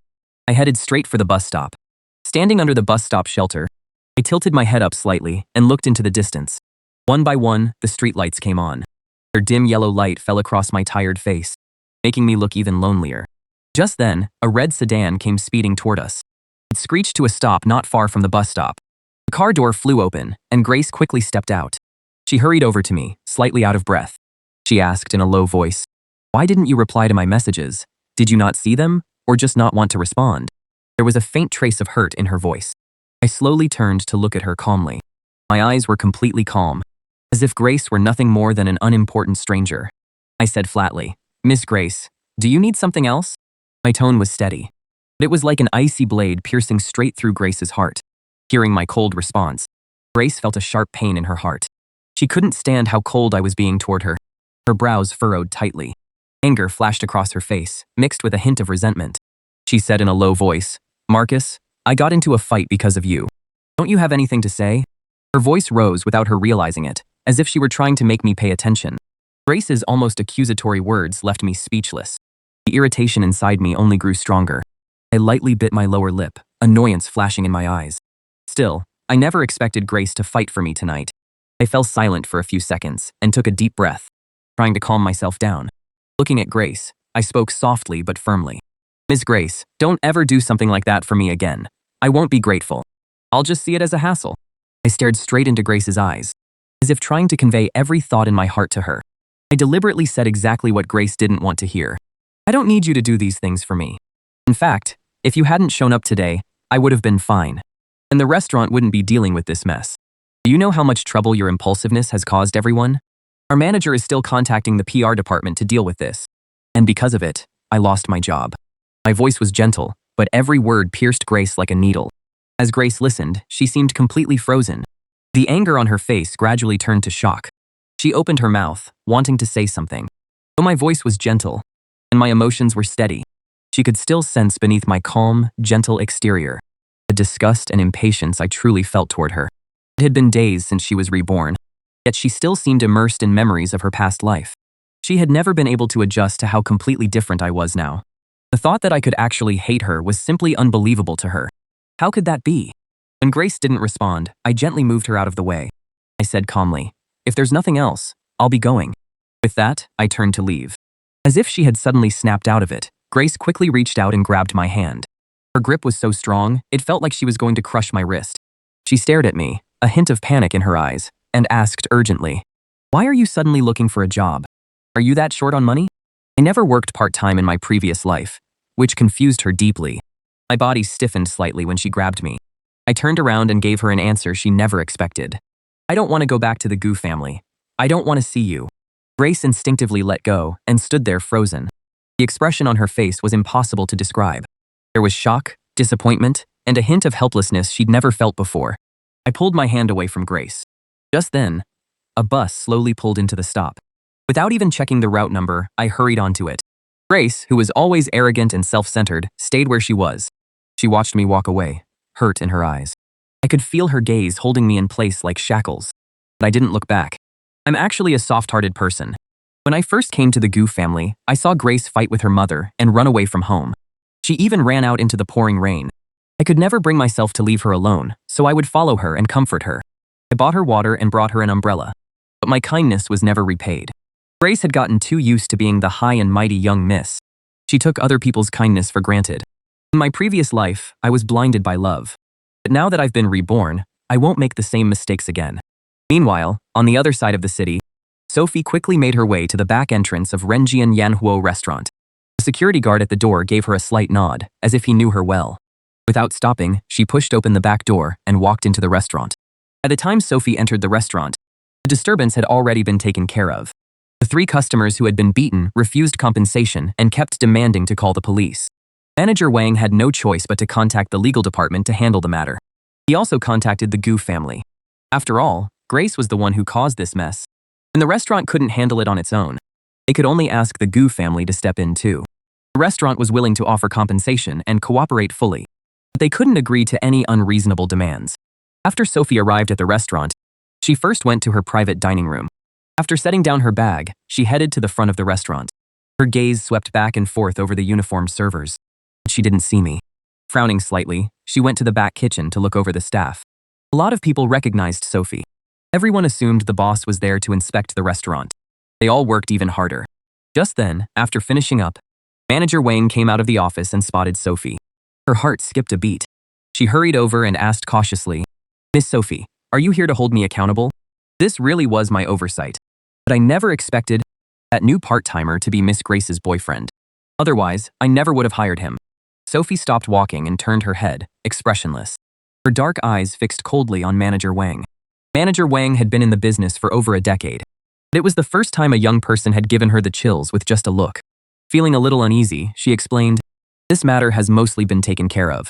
I headed straight for the bus stop. Standing under the bus stop shelter, I tilted my head up slightly and looked into the distance. One by one, the streetlights came on. Their dim yellow light fell across my tired face, making me look even lonelier. Just then, a red sedan came speeding toward us. It screeched to a stop not far from the bus stop. The car door flew open, and Grace quickly stepped out. She hurried over to me, slightly out of breath. She asked in a low voice, "Why didn't you reply to my messages? Did you not see them, or just not want to respond?" There was a faint trace of hurt in her voice. I slowly turned to look at her calmly. My eyes were completely calm, as if Grace were nothing more than an unimportant stranger. I said flatly, "Miss Grace, do you need something else?" My tone was steady, but it was like an icy blade piercing straight through Grace's heart. Hearing my cold response, Grace felt a sharp pain in her heart. She couldn't stand how cold I was being toward her. Her brows furrowed tightly. Anger flashed across her face, mixed with a hint of resentment. She said in a low voice, "Marcus, I got into a fight because of you. Don't you have anything to say?" Her voice rose without her realizing it, as if she were trying to make me pay attention. Grace's almost accusatory words left me speechless. The irritation inside me only grew stronger. I lightly bit my lower lip, annoyance flashing in my eyes. Still, I never expected Grace to fight for me tonight. I fell silent for a few seconds and took a deep breath, trying to calm myself down. Looking at Grace, I spoke softly but firmly. "Miss Grace, don't ever do something like that for me again. I won't be grateful. I'll just see it as a hassle." I stared straight into Grace's eyes, as if trying to convey every thought in my heart to her. I deliberately said exactly what Grace didn't want to hear. "I don't need you to do these things for me. In fact, if you hadn't shown up today, I would have been fine. And the restaurant wouldn't be dealing with this mess. Do you know how much trouble your impulsiveness has caused everyone? Our manager is still contacting the PR department to deal with this. And because of it, I lost my job." My voice was gentle, but every word pierced Grace like a needle. As Grace listened, she seemed completely frozen. The anger on her face gradually turned to shock. She opened her mouth, wanting to say something. Though my voice was gentle, and my emotions were steady, she could still sense beneath my calm, gentle exterior the disgust and impatience I truly felt toward her. It had been days since she was reborn, yet she still seemed immersed in memories of her past life. She had never been able to adjust to how completely different I was now. The thought that I could actually hate her was simply unbelievable to her. How could that be? When Grace didn't respond, I gently moved her out of the way. I said calmly, "If there's nothing else, I'll be going." With that, I turned to leave. As if she had suddenly snapped out of it, Grace quickly reached out and grabbed my hand. Her grip was so strong, it felt like she was going to crush my wrist. She stared at me, a hint of panic in her eyes, and asked urgently, "Why are you suddenly looking for a job? Are you that short on money?" I never worked part-time in my previous life, which confused her deeply. My body stiffened slightly when she grabbed me. I turned around and gave her an answer she never expected. "I don't want to go back to the Gu family. I don't want to see you." Grace instinctively let go and stood there frozen. The expression on her face was impossible to describe. There was shock, disappointment, and a hint of helplessness she'd never felt before. I pulled my hand away from Grace. Just then, a bus slowly pulled into the stop. Without even checking the route number, I hurried onto it. Grace, who was always arrogant and self-centered, stayed where she was. She watched me walk away, hurt in her eyes. I could feel her gaze holding me in place like shackles. But I didn't look back. I'm actually a soft-hearted person. When I first came to the Gu family, I saw Grace fight with her mother and run away from home. She even ran out into the pouring rain. I could never bring myself to leave her alone, so I would follow her and comfort her. I bought her water and brought her an umbrella. But my kindness was never repaid. Grace had gotten too used to being the high and mighty young miss. She took other people's kindness for granted. In my previous life, I was blinded by love. But now that I've been reborn, I won't make the same mistakes again. Meanwhile, on the other side of the city, Sophie quickly made her way to the back entrance of Renjian Yanhuo restaurant. The security guard at the door gave her a slight nod, as if he knew her well. Without stopping, she pushed open the back door and walked into the restaurant. By the time Sophie entered the restaurant, the disturbance had already been taken care of. The 3 customers who had been beaten refused compensation and kept demanding to call the police. Manager Wang had no choice but to contact the legal department to handle the matter. He also contacted the Gu family. After all, Grace was the one who caused this mess, and the restaurant couldn't handle it on its own. They could only ask the Gu family to step in too. The restaurant was willing to offer compensation and cooperate fully, but they couldn't agree to any unreasonable demands. After Sophie arrived at the restaurant, she first went to her private dining room. After setting down her bag, she headed to the front of the restaurant. Her gaze swept back and forth over the uniformed servers, but she didn't see me. Frowning slightly, she went to the back kitchen to look over the staff. A lot of people recognized Sophie. Everyone assumed the boss was there to inspect the restaurant. They all worked even harder. Just then, after finishing up, Manager Wang came out of the office and spotted Sophie. Her heart skipped a beat. She hurried over and asked cautiously, "Miss Sophie, are you here to hold me accountable?" This really was my oversight. But I never expected that new part-timer to be Miss Grace's boyfriend. Otherwise, I never would have hired him. Sophie stopped walking and turned her head, expressionless. Her dark eyes fixed coldly on Manager Wang. Manager Wang had been in the business for over a decade. But it was the first time a young person had given her the chills with just a look. Feeling a little uneasy, she explained, "This matter has mostly been taken care of.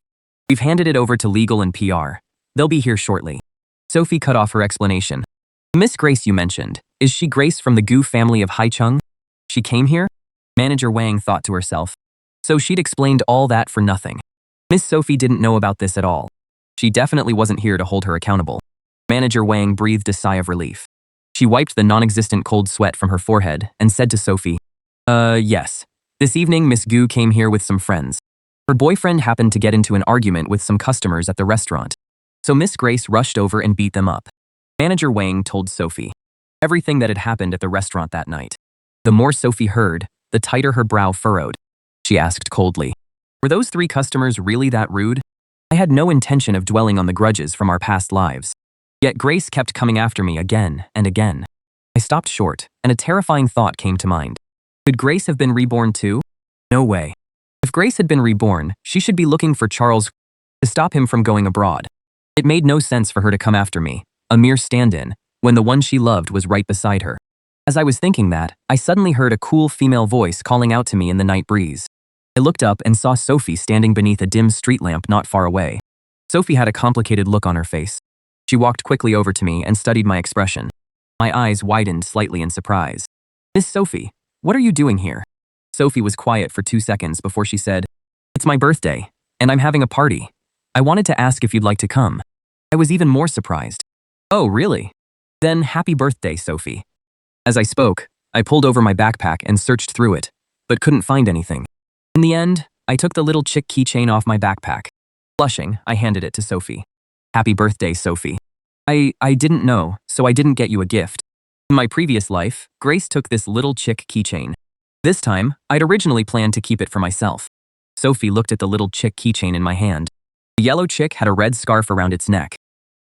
We've handed it over to legal and PR. They'll be here shortly." Sophie cut off her explanation. "Miss Grace you mentioned, is she Grace from the Gu family of Haicheng? She came here?" Manager Wang thought to herself. So she'd explained all that for nothing. Miss Sophie didn't know about this at all. She definitely wasn't here to hold her accountable. Manager Wang breathed a sigh of relief. She wiped the non-existent cold sweat from her forehead and said to Sophie, Yes. This evening Miss Gu came here with some friends. Her boyfriend happened to get into an argument with some customers at the restaurant. So Miss Grace rushed over and beat them up." Manager Wang told Sophie everything that had happened at the restaurant that night. The more Sophie heard, the tighter her brow furrowed. She asked coldly, "Were those 3 customers really that rude? I had no intention of dwelling on the grudges from our past lives. Yet Grace kept coming after me again and again." I stopped short, and a terrifying thought came to mind. Could Grace have been reborn too? No way. If Grace had been reborn, she should be looking for Charles to stop him from going abroad. It made no sense for her to come after me, a mere stand-in, when the one she loved was right beside her. As I was thinking that, I suddenly heard a cool female voice calling out to me in the night breeze. I looked up and saw Sophie standing beneath a dim street lamp not far away. Sophie had a complicated look on her face. She walked quickly over to me and studied my expression. My eyes widened slightly in surprise. "Miss Sophie, what are you doing here?" Sophie was quiet for 2 seconds before she said, "It's my birthday, and I'm having a party. I wanted to ask if you'd like to come." I was even more surprised. "Oh, really? Then happy birthday, Sophie." As I spoke, I pulled over my backpack and searched through it, but couldn't find anything. In the end, I took the little chick keychain off my backpack. Blushing, I handed it to Sophie. "Happy birthday, Sophie. I didn't know, so I didn't get you a gift. In my previous life, Grace took this little chick keychain. This time, I'd originally planned to keep it for myself." Sophie looked at the little chick keychain in my hand. The yellow chick had a red scarf around its neck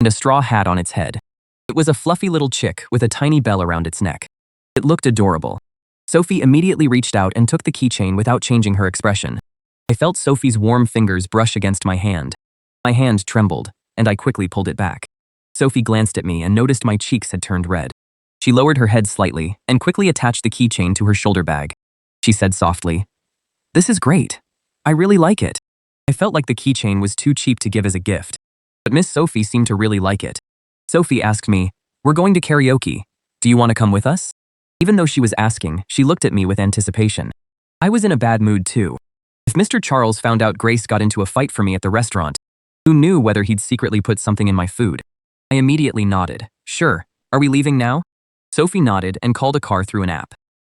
and a straw hat on its head. It was a fluffy little chick with a tiny bell around its neck. It looked adorable. Sophie immediately reached out and took the keychain without changing her expression. I felt Sophie's warm fingers brush against my hand. My hand trembled, and I quickly pulled it back. Sophie glanced at me and noticed my cheeks had turned red. She lowered her head slightly and quickly attached the keychain to her shoulder bag. She said softly, "This is great. I really like it." I felt like the keychain was too cheap to give as a gift, but Miss Sophie seemed to really like it. Sophie asked me, "We're going to karaoke. Do you want to come with us?" Even though she was asking, she looked at me with anticipation. I was in a bad mood too. If Mr. Charles found out Grace got into a fight for me at the restaurant, who knew whether he'd secretly put something in my food? I immediately nodded. "Sure. Are we leaving now?" Sophie nodded and called a car through an app.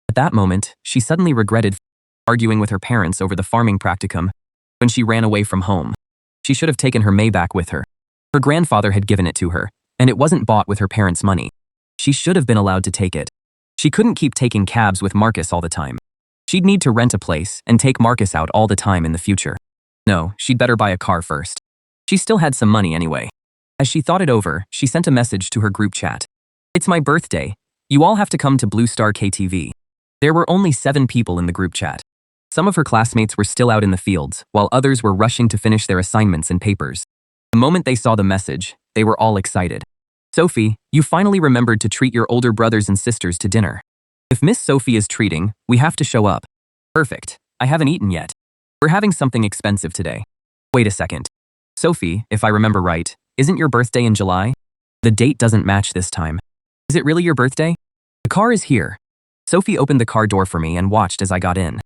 At that moment, she suddenly regretted arguing with her parents over the farming practicum when she ran away from home. She should have taken her Maybach with her. Her grandfather had given it to her, and it wasn't bought with her parents' money. She should have been allowed to take it. She couldn't keep taking cabs with Marcus all the time. She'd need to rent a place and take Marcus out all the time in the future. No, she'd better buy a car first. She still had some money anyway. As she thought it over, she sent a message to her group chat. "It's my birthday. You all have to come to Blue Star KTV." There were only 7 people in the group chat. Some of her classmates were still out in the fields, while others were rushing to finish their assignments and papers. The moment they saw the message, they were all excited. "Sophie, you finally remembered to treat your older brothers and sisters to dinner. If Miss Sophie is treating, we have to show up." "Perfect. I haven't eaten yet. We're having something expensive today." "Wait a second. Sophie, if I remember right, isn't your birthday in July? The date doesn't match this time. Is it really your birthday?" "The car is here." Sophie opened the car door for me and watched as I got in.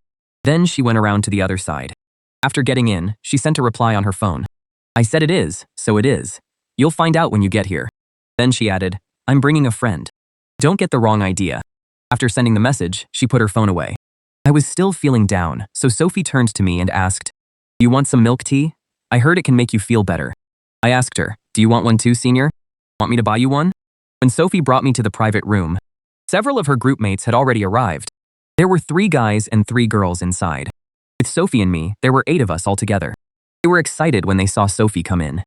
Then she went around to the other side. After getting in, she sent a reply on her phone. "I said it is, so it is. You'll find out when you get here." Then she added, "I'm bringing a friend. Don't get the wrong idea." After sending the message, she put her phone away. I was still feeling down, so Sophie turned to me and asked, "Do you want some milk tea? I heard it can make you feel better." I asked her, "Do you want one too, senior? Want me to buy you one?" When Sophie brought me to the private room, Several of her group mates had already arrived. There were 3 guys and 3 girls inside. With Sophie and me, there were 8 of us altogether. They were excited when they saw Sophie come in.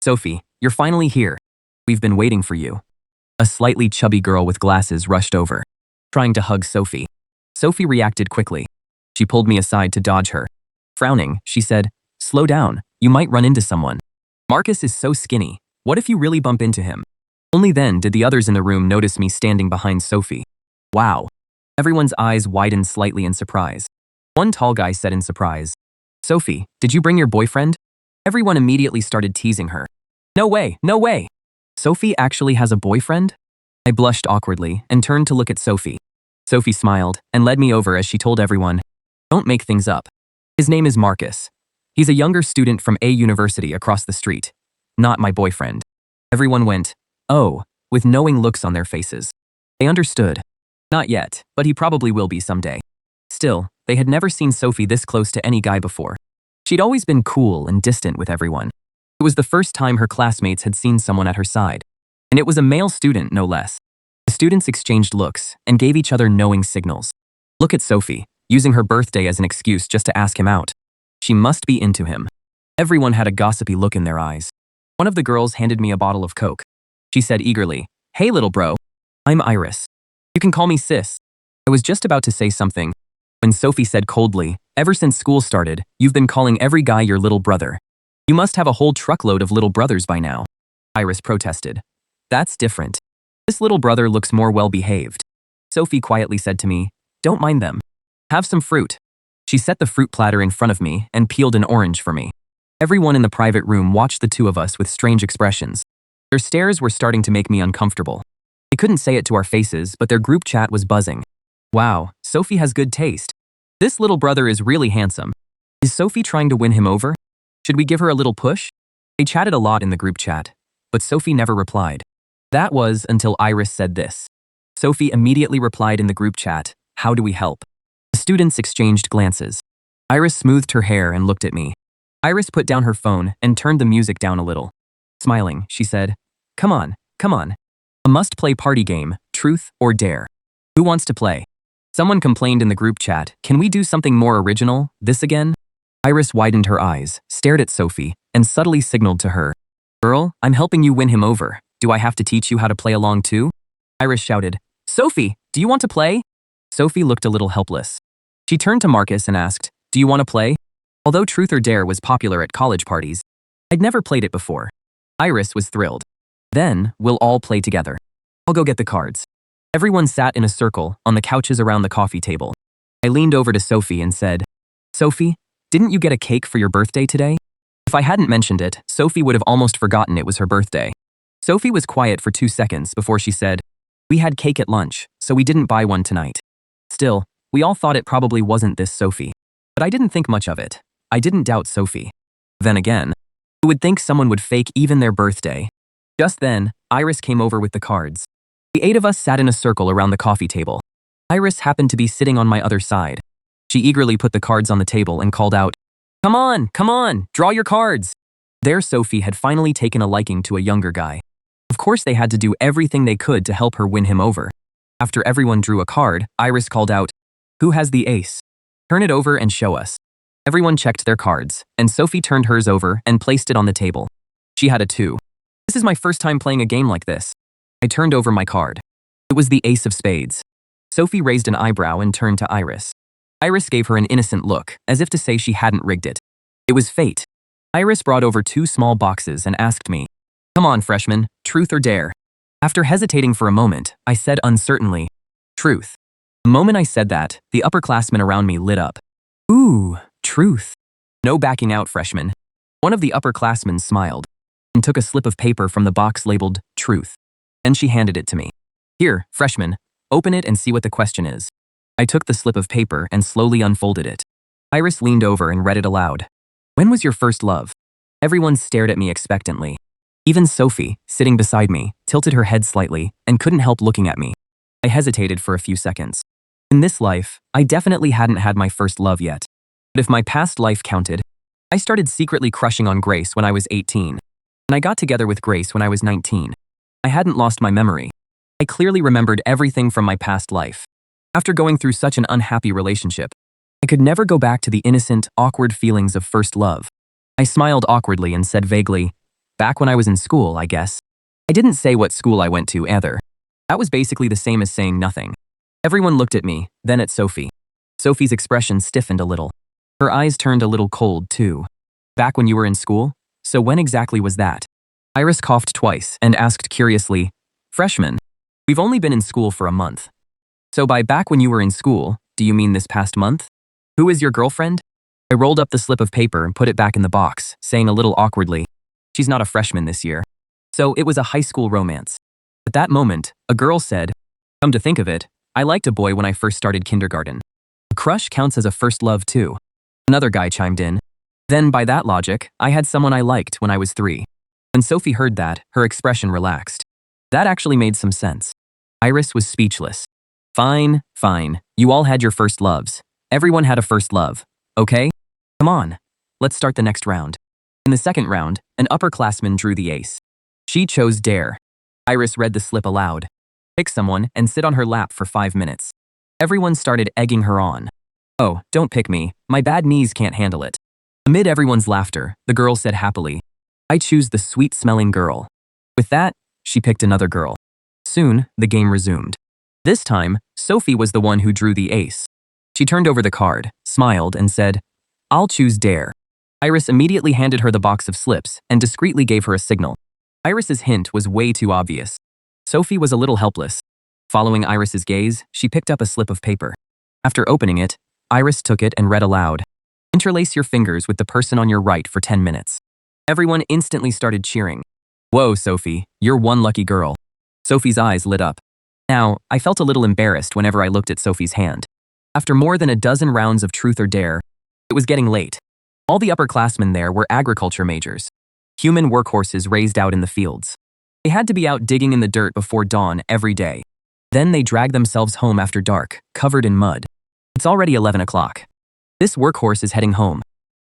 "Sophie, you're finally here. We've been waiting for you." A slightly chubby girl with glasses rushed over, trying to hug Sophie. Sophie reacted quickly. She pulled me aside to dodge her. Frowning, she said, "Slow down, you might run into someone. Marcus is so skinny. What if you really bump into him?" Only then did the others in the room notice me standing behind Sophie. "Wow." Everyone's eyes widened slightly in surprise. One tall guy said in surprise, "Sophie, did you bring your boyfriend?" Everyone immediately started teasing her. "No way, no way. Sophie actually has a boyfriend?" I blushed awkwardly and turned to look at Sophie. Sophie smiled and led me over as she told everyone, "Don't make things up. His name is Marcus. He's a younger student from a university across the street. Not my boyfriend." Everyone went, "Oh," with knowing looks on their faces. They understood. Not yet, but he probably will be someday. Still, they had never seen Sophie this close to any guy before. She'd always been cool and distant with everyone. It was the first time her classmates had seen someone at her side. And it was a male student, no less. The students exchanged looks and gave each other knowing signals. Look at Sophie, using her birthday as an excuse just to ask him out. She must be into him. Everyone had a gossipy look in their eyes. One of the girls handed me a bottle of Coke. She said eagerly, "Hey little bro, I'm Iris. You can call me sis." I was just about to say something when Sophie said coldly, "Ever since school started, you've been calling every guy your little brother. You must have a whole truckload of little brothers by now." Iris protested. "That's different. This little brother looks more well-behaved." Sophie quietly said to me, "Don't mind them. Have some fruit." She set the fruit platter in front of me and peeled an orange for me. Everyone in the private room watched the two of us with strange expressions. Their stares were starting to make me uncomfortable. They couldn't say it to our faces, but their group chat was buzzing. "Wow, Sophie has good taste. This little brother is really handsome. Is Sophie trying to win him over? Should we give her a little push?" They chatted a lot in the group chat, but Sophie never replied. That was until Iris said this. Sophie immediately replied in the group chat, "How do we help?" The students exchanged glances. Iris smoothed her hair and looked at me. Iris put down her phone and turned the music down a little. Smiling, she said, Come on. A must-play party game, truth or dare. Who wants to play?" Someone complained in the group chat, "Can we do something more original, this again?" Iris widened her eyes, stared at Sophie, and subtly signaled to her. "Girl, I'm helping you win him over. Do I have to teach you how to play along too?" Iris shouted, "Sophie, do you want to play?" Sophie looked a little helpless. She turned to Marcus and asked, "Do you want to play?" Although Truth or Dare was popular at college parties, I'd never played it before. Iris was thrilled. "Then, we'll all play together. I'll go get the cards." Everyone sat in a circle on the couches around the coffee table. I leaned over to Sophie and said, "Sophie, didn't you get a cake for your birthday today?" If I hadn't mentioned it, Sophie would have almost forgotten it was her birthday. Sophie was quiet for 2 seconds before she said, "We had cake at lunch, so we didn't buy one tonight." Still, we all thought it probably wasn't this Sophie. But I didn't think much of it. I didn't doubt Sophie. Then again, who would think someone would fake even their birthday? Just then, Iris came over with the cards. The 8 of us sat in a circle around the coffee table. Iris happened to be sitting on my other side. She eagerly put the cards on the table and called out, come on, draw your cards." There Sophie had finally taken a liking to a younger guy. Of course they had to do everything they could to help her win him over. After everyone drew a card, Iris called out, "Who has the ace? Turn it over and show us." Everyone checked their cards, and Sophie turned hers over and placed it on the table. She had a 2. "This is my first time playing a game like this." I turned over my card. It was the ace of spades. Sophie raised an eyebrow and turned to Iris. Iris gave her an innocent look, as if to say she hadn't rigged it. It was fate. Iris brought over 2 small boxes and asked me, "Come on, freshman, truth or dare?" After hesitating for a moment, I said uncertainly, "Truth." The moment I said that, the upperclassmen around me lit up. "Ooh, truth. No backing out, freshman." One of the upperclassmen smiled and took a slip of paper from the box labeled truth. Then she handed it to me. "Here, freshman, open it and see what the question is." I took the slip of paper and slowly unfolded it. Iris leaned over and read it aloud. "When was your first love?" Everyone stared at me expectantly. Even Sophie, sitting beside me, tilted her head slightly and couldn't help looking at me. I hesitated for a few seconds. In this life, I definitely hadn't had my first love yet. But if my past life counted, I started secretly crushing on Grace when I was 18. And I got together with Grace when I was 19. I hadn't lost my memory. I clearly remembered everything from my past life. After going through such an unhappy relationship, I could never go back to the innocent, awkward feelings of first love. I smiled awkwardly and said vaguely, "Back when I was in school, I guess." I didn't say what school I went to either. That was basically the same as saying nothing. Everyone looked at me, then at Sophie. Sophie's expression stiffened a little. Her eyes turned a little cold, too. "Back when you were in school? So when exactly was that?" Iris coughed twice and asked curiously, "Freshman. We've only been in school for a month." "So by back when you were in school, do you mean this past month? Who is your girlfriend?" I rolled up the slip of paper and put it back in the box, saying a little awkwardly, "She's not a freshman this year." So it was a high school romance. At that moment, a girl said, "Come to think of it, I liked a boy when I first started kindergarten." A crush counts as a first love too. Another guy chimed in. Then by that logic, I had someone I liked when I was 3. When Sophie heard that, her expression relaxed. That actually made some sense. Iris was speechless. Fine, fine. You all had your first loves. Everyone had a first love. Okay? Come on. Let's start the next round. In the second round, an upperclassman drew the ace. She chose dare. Iris read the slip aloud. Pick someone and sit on her lap for 5 minutes. Everyone started egging her on. "Oh, don't pick me. My bad knees can't handle it." Amid everyone's laughter, the girl said happily, "I choose the sweet-smelling girl." With that, she picked another girl. Soon, the game resumed. This time, Sophie was the one who drew the ace. She turned over the card, smiled, and said, "I'll choose dare." Iris immediately handed her the box of slips and discreetly gave her a signal. Iris's hint was way too obvious. Sophie was a little helpless. Following Iris's gaze, she picked up a slip of paper. After opening it, Iris took it and read aloud, "Interlace your fingers with the person on your right for 10 minutes. Everyone instantly started cheering. "Whoa, Sophie, you're one lucky girl." Sophie's eyes lit up. Now, I felt a little embarrassed whenever I looked at Sophie's hand. After more than a dozen rounds of truth or dare, it was getting late. All the upperclassmen there were agriculture majors. Human workhorses raised out in the fields. They had to be out digging in the dirt before dawn every day. Then they dragged themselves home after dark, covered in mud. It's already 11 o'clock. This workhorse is heading home.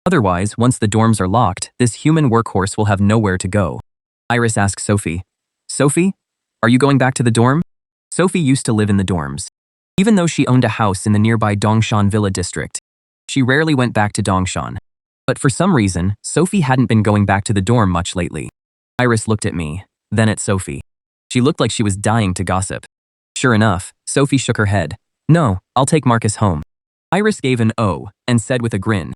Otherwise, once the dorms are locked, this human workhorse will have nowhere to go. Iris asked Sophie, "Sophie, are you going back to the dorm?" Sophie used to live in the dorms. Even though she owned a house in the nearby Dongshan Villa district, she rarely went back to Dongshan. But for some reason, Sophie hadn't been going back to the dorm much lately. Iris looked at me, then at Sophie. She looked like she was dying to gossip. Sure enough, Sophie shook her head. "No, I'll take Marcus home." Iris gave an "oh" and said with a grin,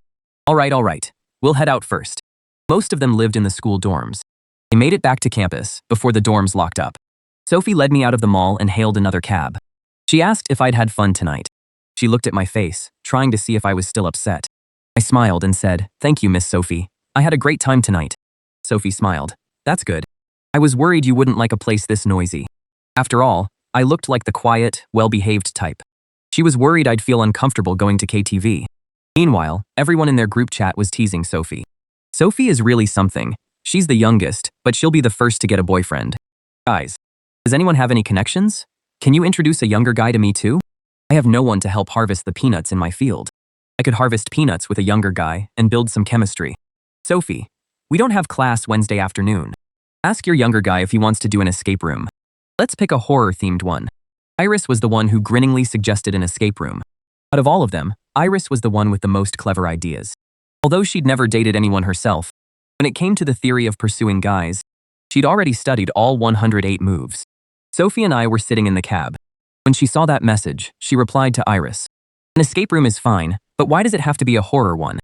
all right. We'll head out first." Most of them lived in the school dorms. They made it back to campus before the dorms locked up. Sophie led me out of the mall and hailed another cab. She asked if I'd had fun tonight. She looked at my face, trying to see if I was still upset. I smiled and said, "Thank you, Miss Sophie. I had a great time tonight." Sophie smiled. "That's good. I was worried you wouldn't like a place this noisy." After all, I looked like the quiet, well-behaved type. She was worried I'd feel uncomfortable going to KTV. Meanwhile, everyone in their group chat was teasing Sophie. Sophie is really something. She's the youngest, but she'll be the first to get a boyfriend. Guys, does anyone have any connections? Can you introduce a younger guy to me too? I have no one to help harvest the peanuts in my field. I could harvest peanuts with a younger guy and build some chemistry. Sophie, we don't have class Wednesday afternoon. Ask your younger guy if he wants to do an escape room. Let's pick a horror-themed one. Iris was the one who grinningly suggested an escape room. Out of all of them, Iris was the one with the most clever ideas. Although she'd never dated anyone herself, when it came to the theory of pursuing guys, she'd already studied all 108 moves. Sophie and I were sitting in the cab. When she saw that message, she replied to Iris, "An escape room is fine, but why does it have to be a horror one?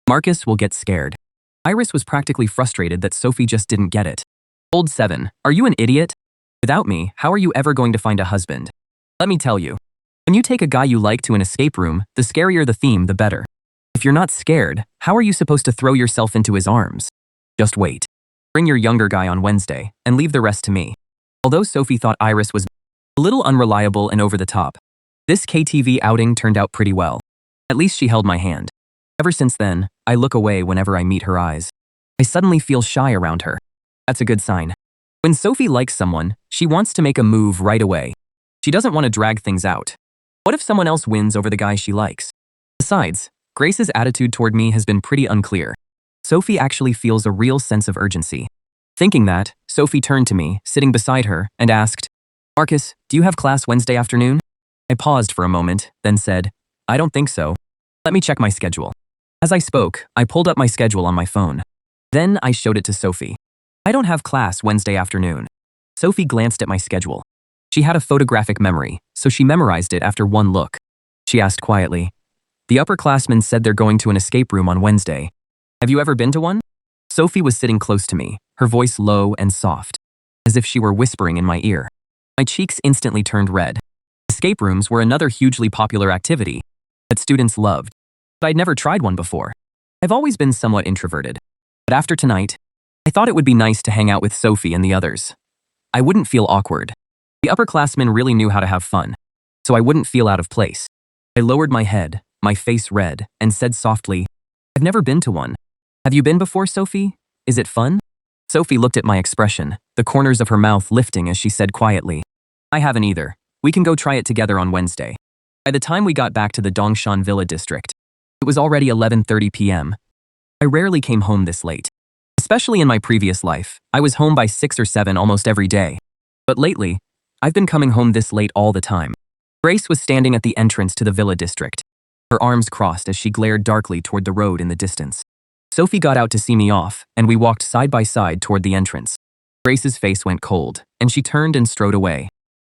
Marcus will get scared." Iris was practically frustrated that Sophie just didn't get it. "Old 7, are you an idiot? Without me, how are you ever going to find a husband? Let me tell you, when you take a guy you like to an escape room, the scarier the theme, the better. If you're not scared, how are you supposed to throw yourself into his arms? Just wait. Bring your younger guy on Wednesday, and leave the rest to me." Although Sophie thought Iris was a little unreliable and over the top, this KTV outing turned out pretty well. At least she held my hand. Ever since then, I look away whenever I meet her eyes. I suddenly feel shy around her. That's a good sign. When Sophie likes someone, she wants to make a move right away. She doesn't want to drag things out. What if someone else wins over the guy she likes? Besides, Grace's attitude toward me has been pretty unclear. Sophie actually feels a real sense of urgency. Thinking that, Sophie turned to me, sitting beside her, and asked, Marcus, do you have class Wednesday afternoon? I paused for a moment, then said, I don't think so. Let me check my schedule. As I spoke, I pulled up my schedule on my phone. Then I showed it to Sophie. I don't have class Wednesday afternoon. Sophie glanced at my schedule. She had a photographic memory, so she memorized it after one look. She asked quietly, the upperclassmen said they're going to an escape room on Wednesday. Have you ever been to one? Sophie was sitting close to me, her voice low and soft, as if she were whispering in my ear. My cheeks instantly turned red. Escape rooms were another hugely popular activity that students loved, but I'd never tried one before. I've always been somewhat introverted, but after tonight, I thought it would be nice to hang out with Sophie and the others. I wouldn't feel awkward. The upperclassmen really knew how to have fun, so I wouldn't feel out of place. I lowered my head, my face red, and said softly, I've never been to one. Have you been before, Sophie? Is it fun? Sophie looked at my expression, the corners of her mouth lifting as she said quietly, I haven't either. We can go try it together on Wednesday. By the time we got back to the Dongshan Villa district, it was already 11:30 p.m. I rarely came home this late. Especially in my previous life, I was home by 6 or 7 almost every day. But lately, I've been coming home this late all the time. Grace was standing at the entrance to the villa district, her arms crossed as she glared darkly toward the road in the distance. Sophie got out to see me off, and we walked side by side toward the entrance. Grace's face went cold, and she turned and strode away.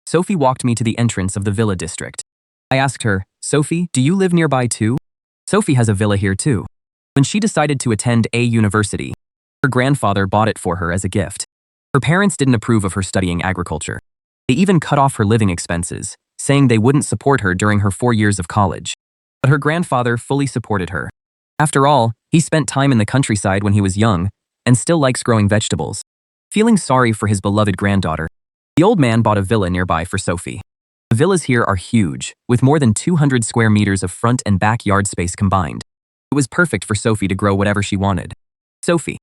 Sophie walked me to the entrance of the villa district. I asked her, Sophie, do you live nearby too? Sophie has a villa here too. When she decided to attend a university, her grandfather bought it for her as a gift. Her parents didn't approve of her studying agriculture. They even cut off her living expenses, saying they wouldn't support her during her 4 years of college. But her grandfather fully supported her. After all, he spent time in the countryside when he was young and still likes growing vegetables. Feeling sorry for his beloved granddaughter, the old man bought a villa nearby for Sophie. The villas here are huge, with more than 200 square meters of front and backyard space combined. It was perfect for Sophie to grow whatever she wanted. Sophie,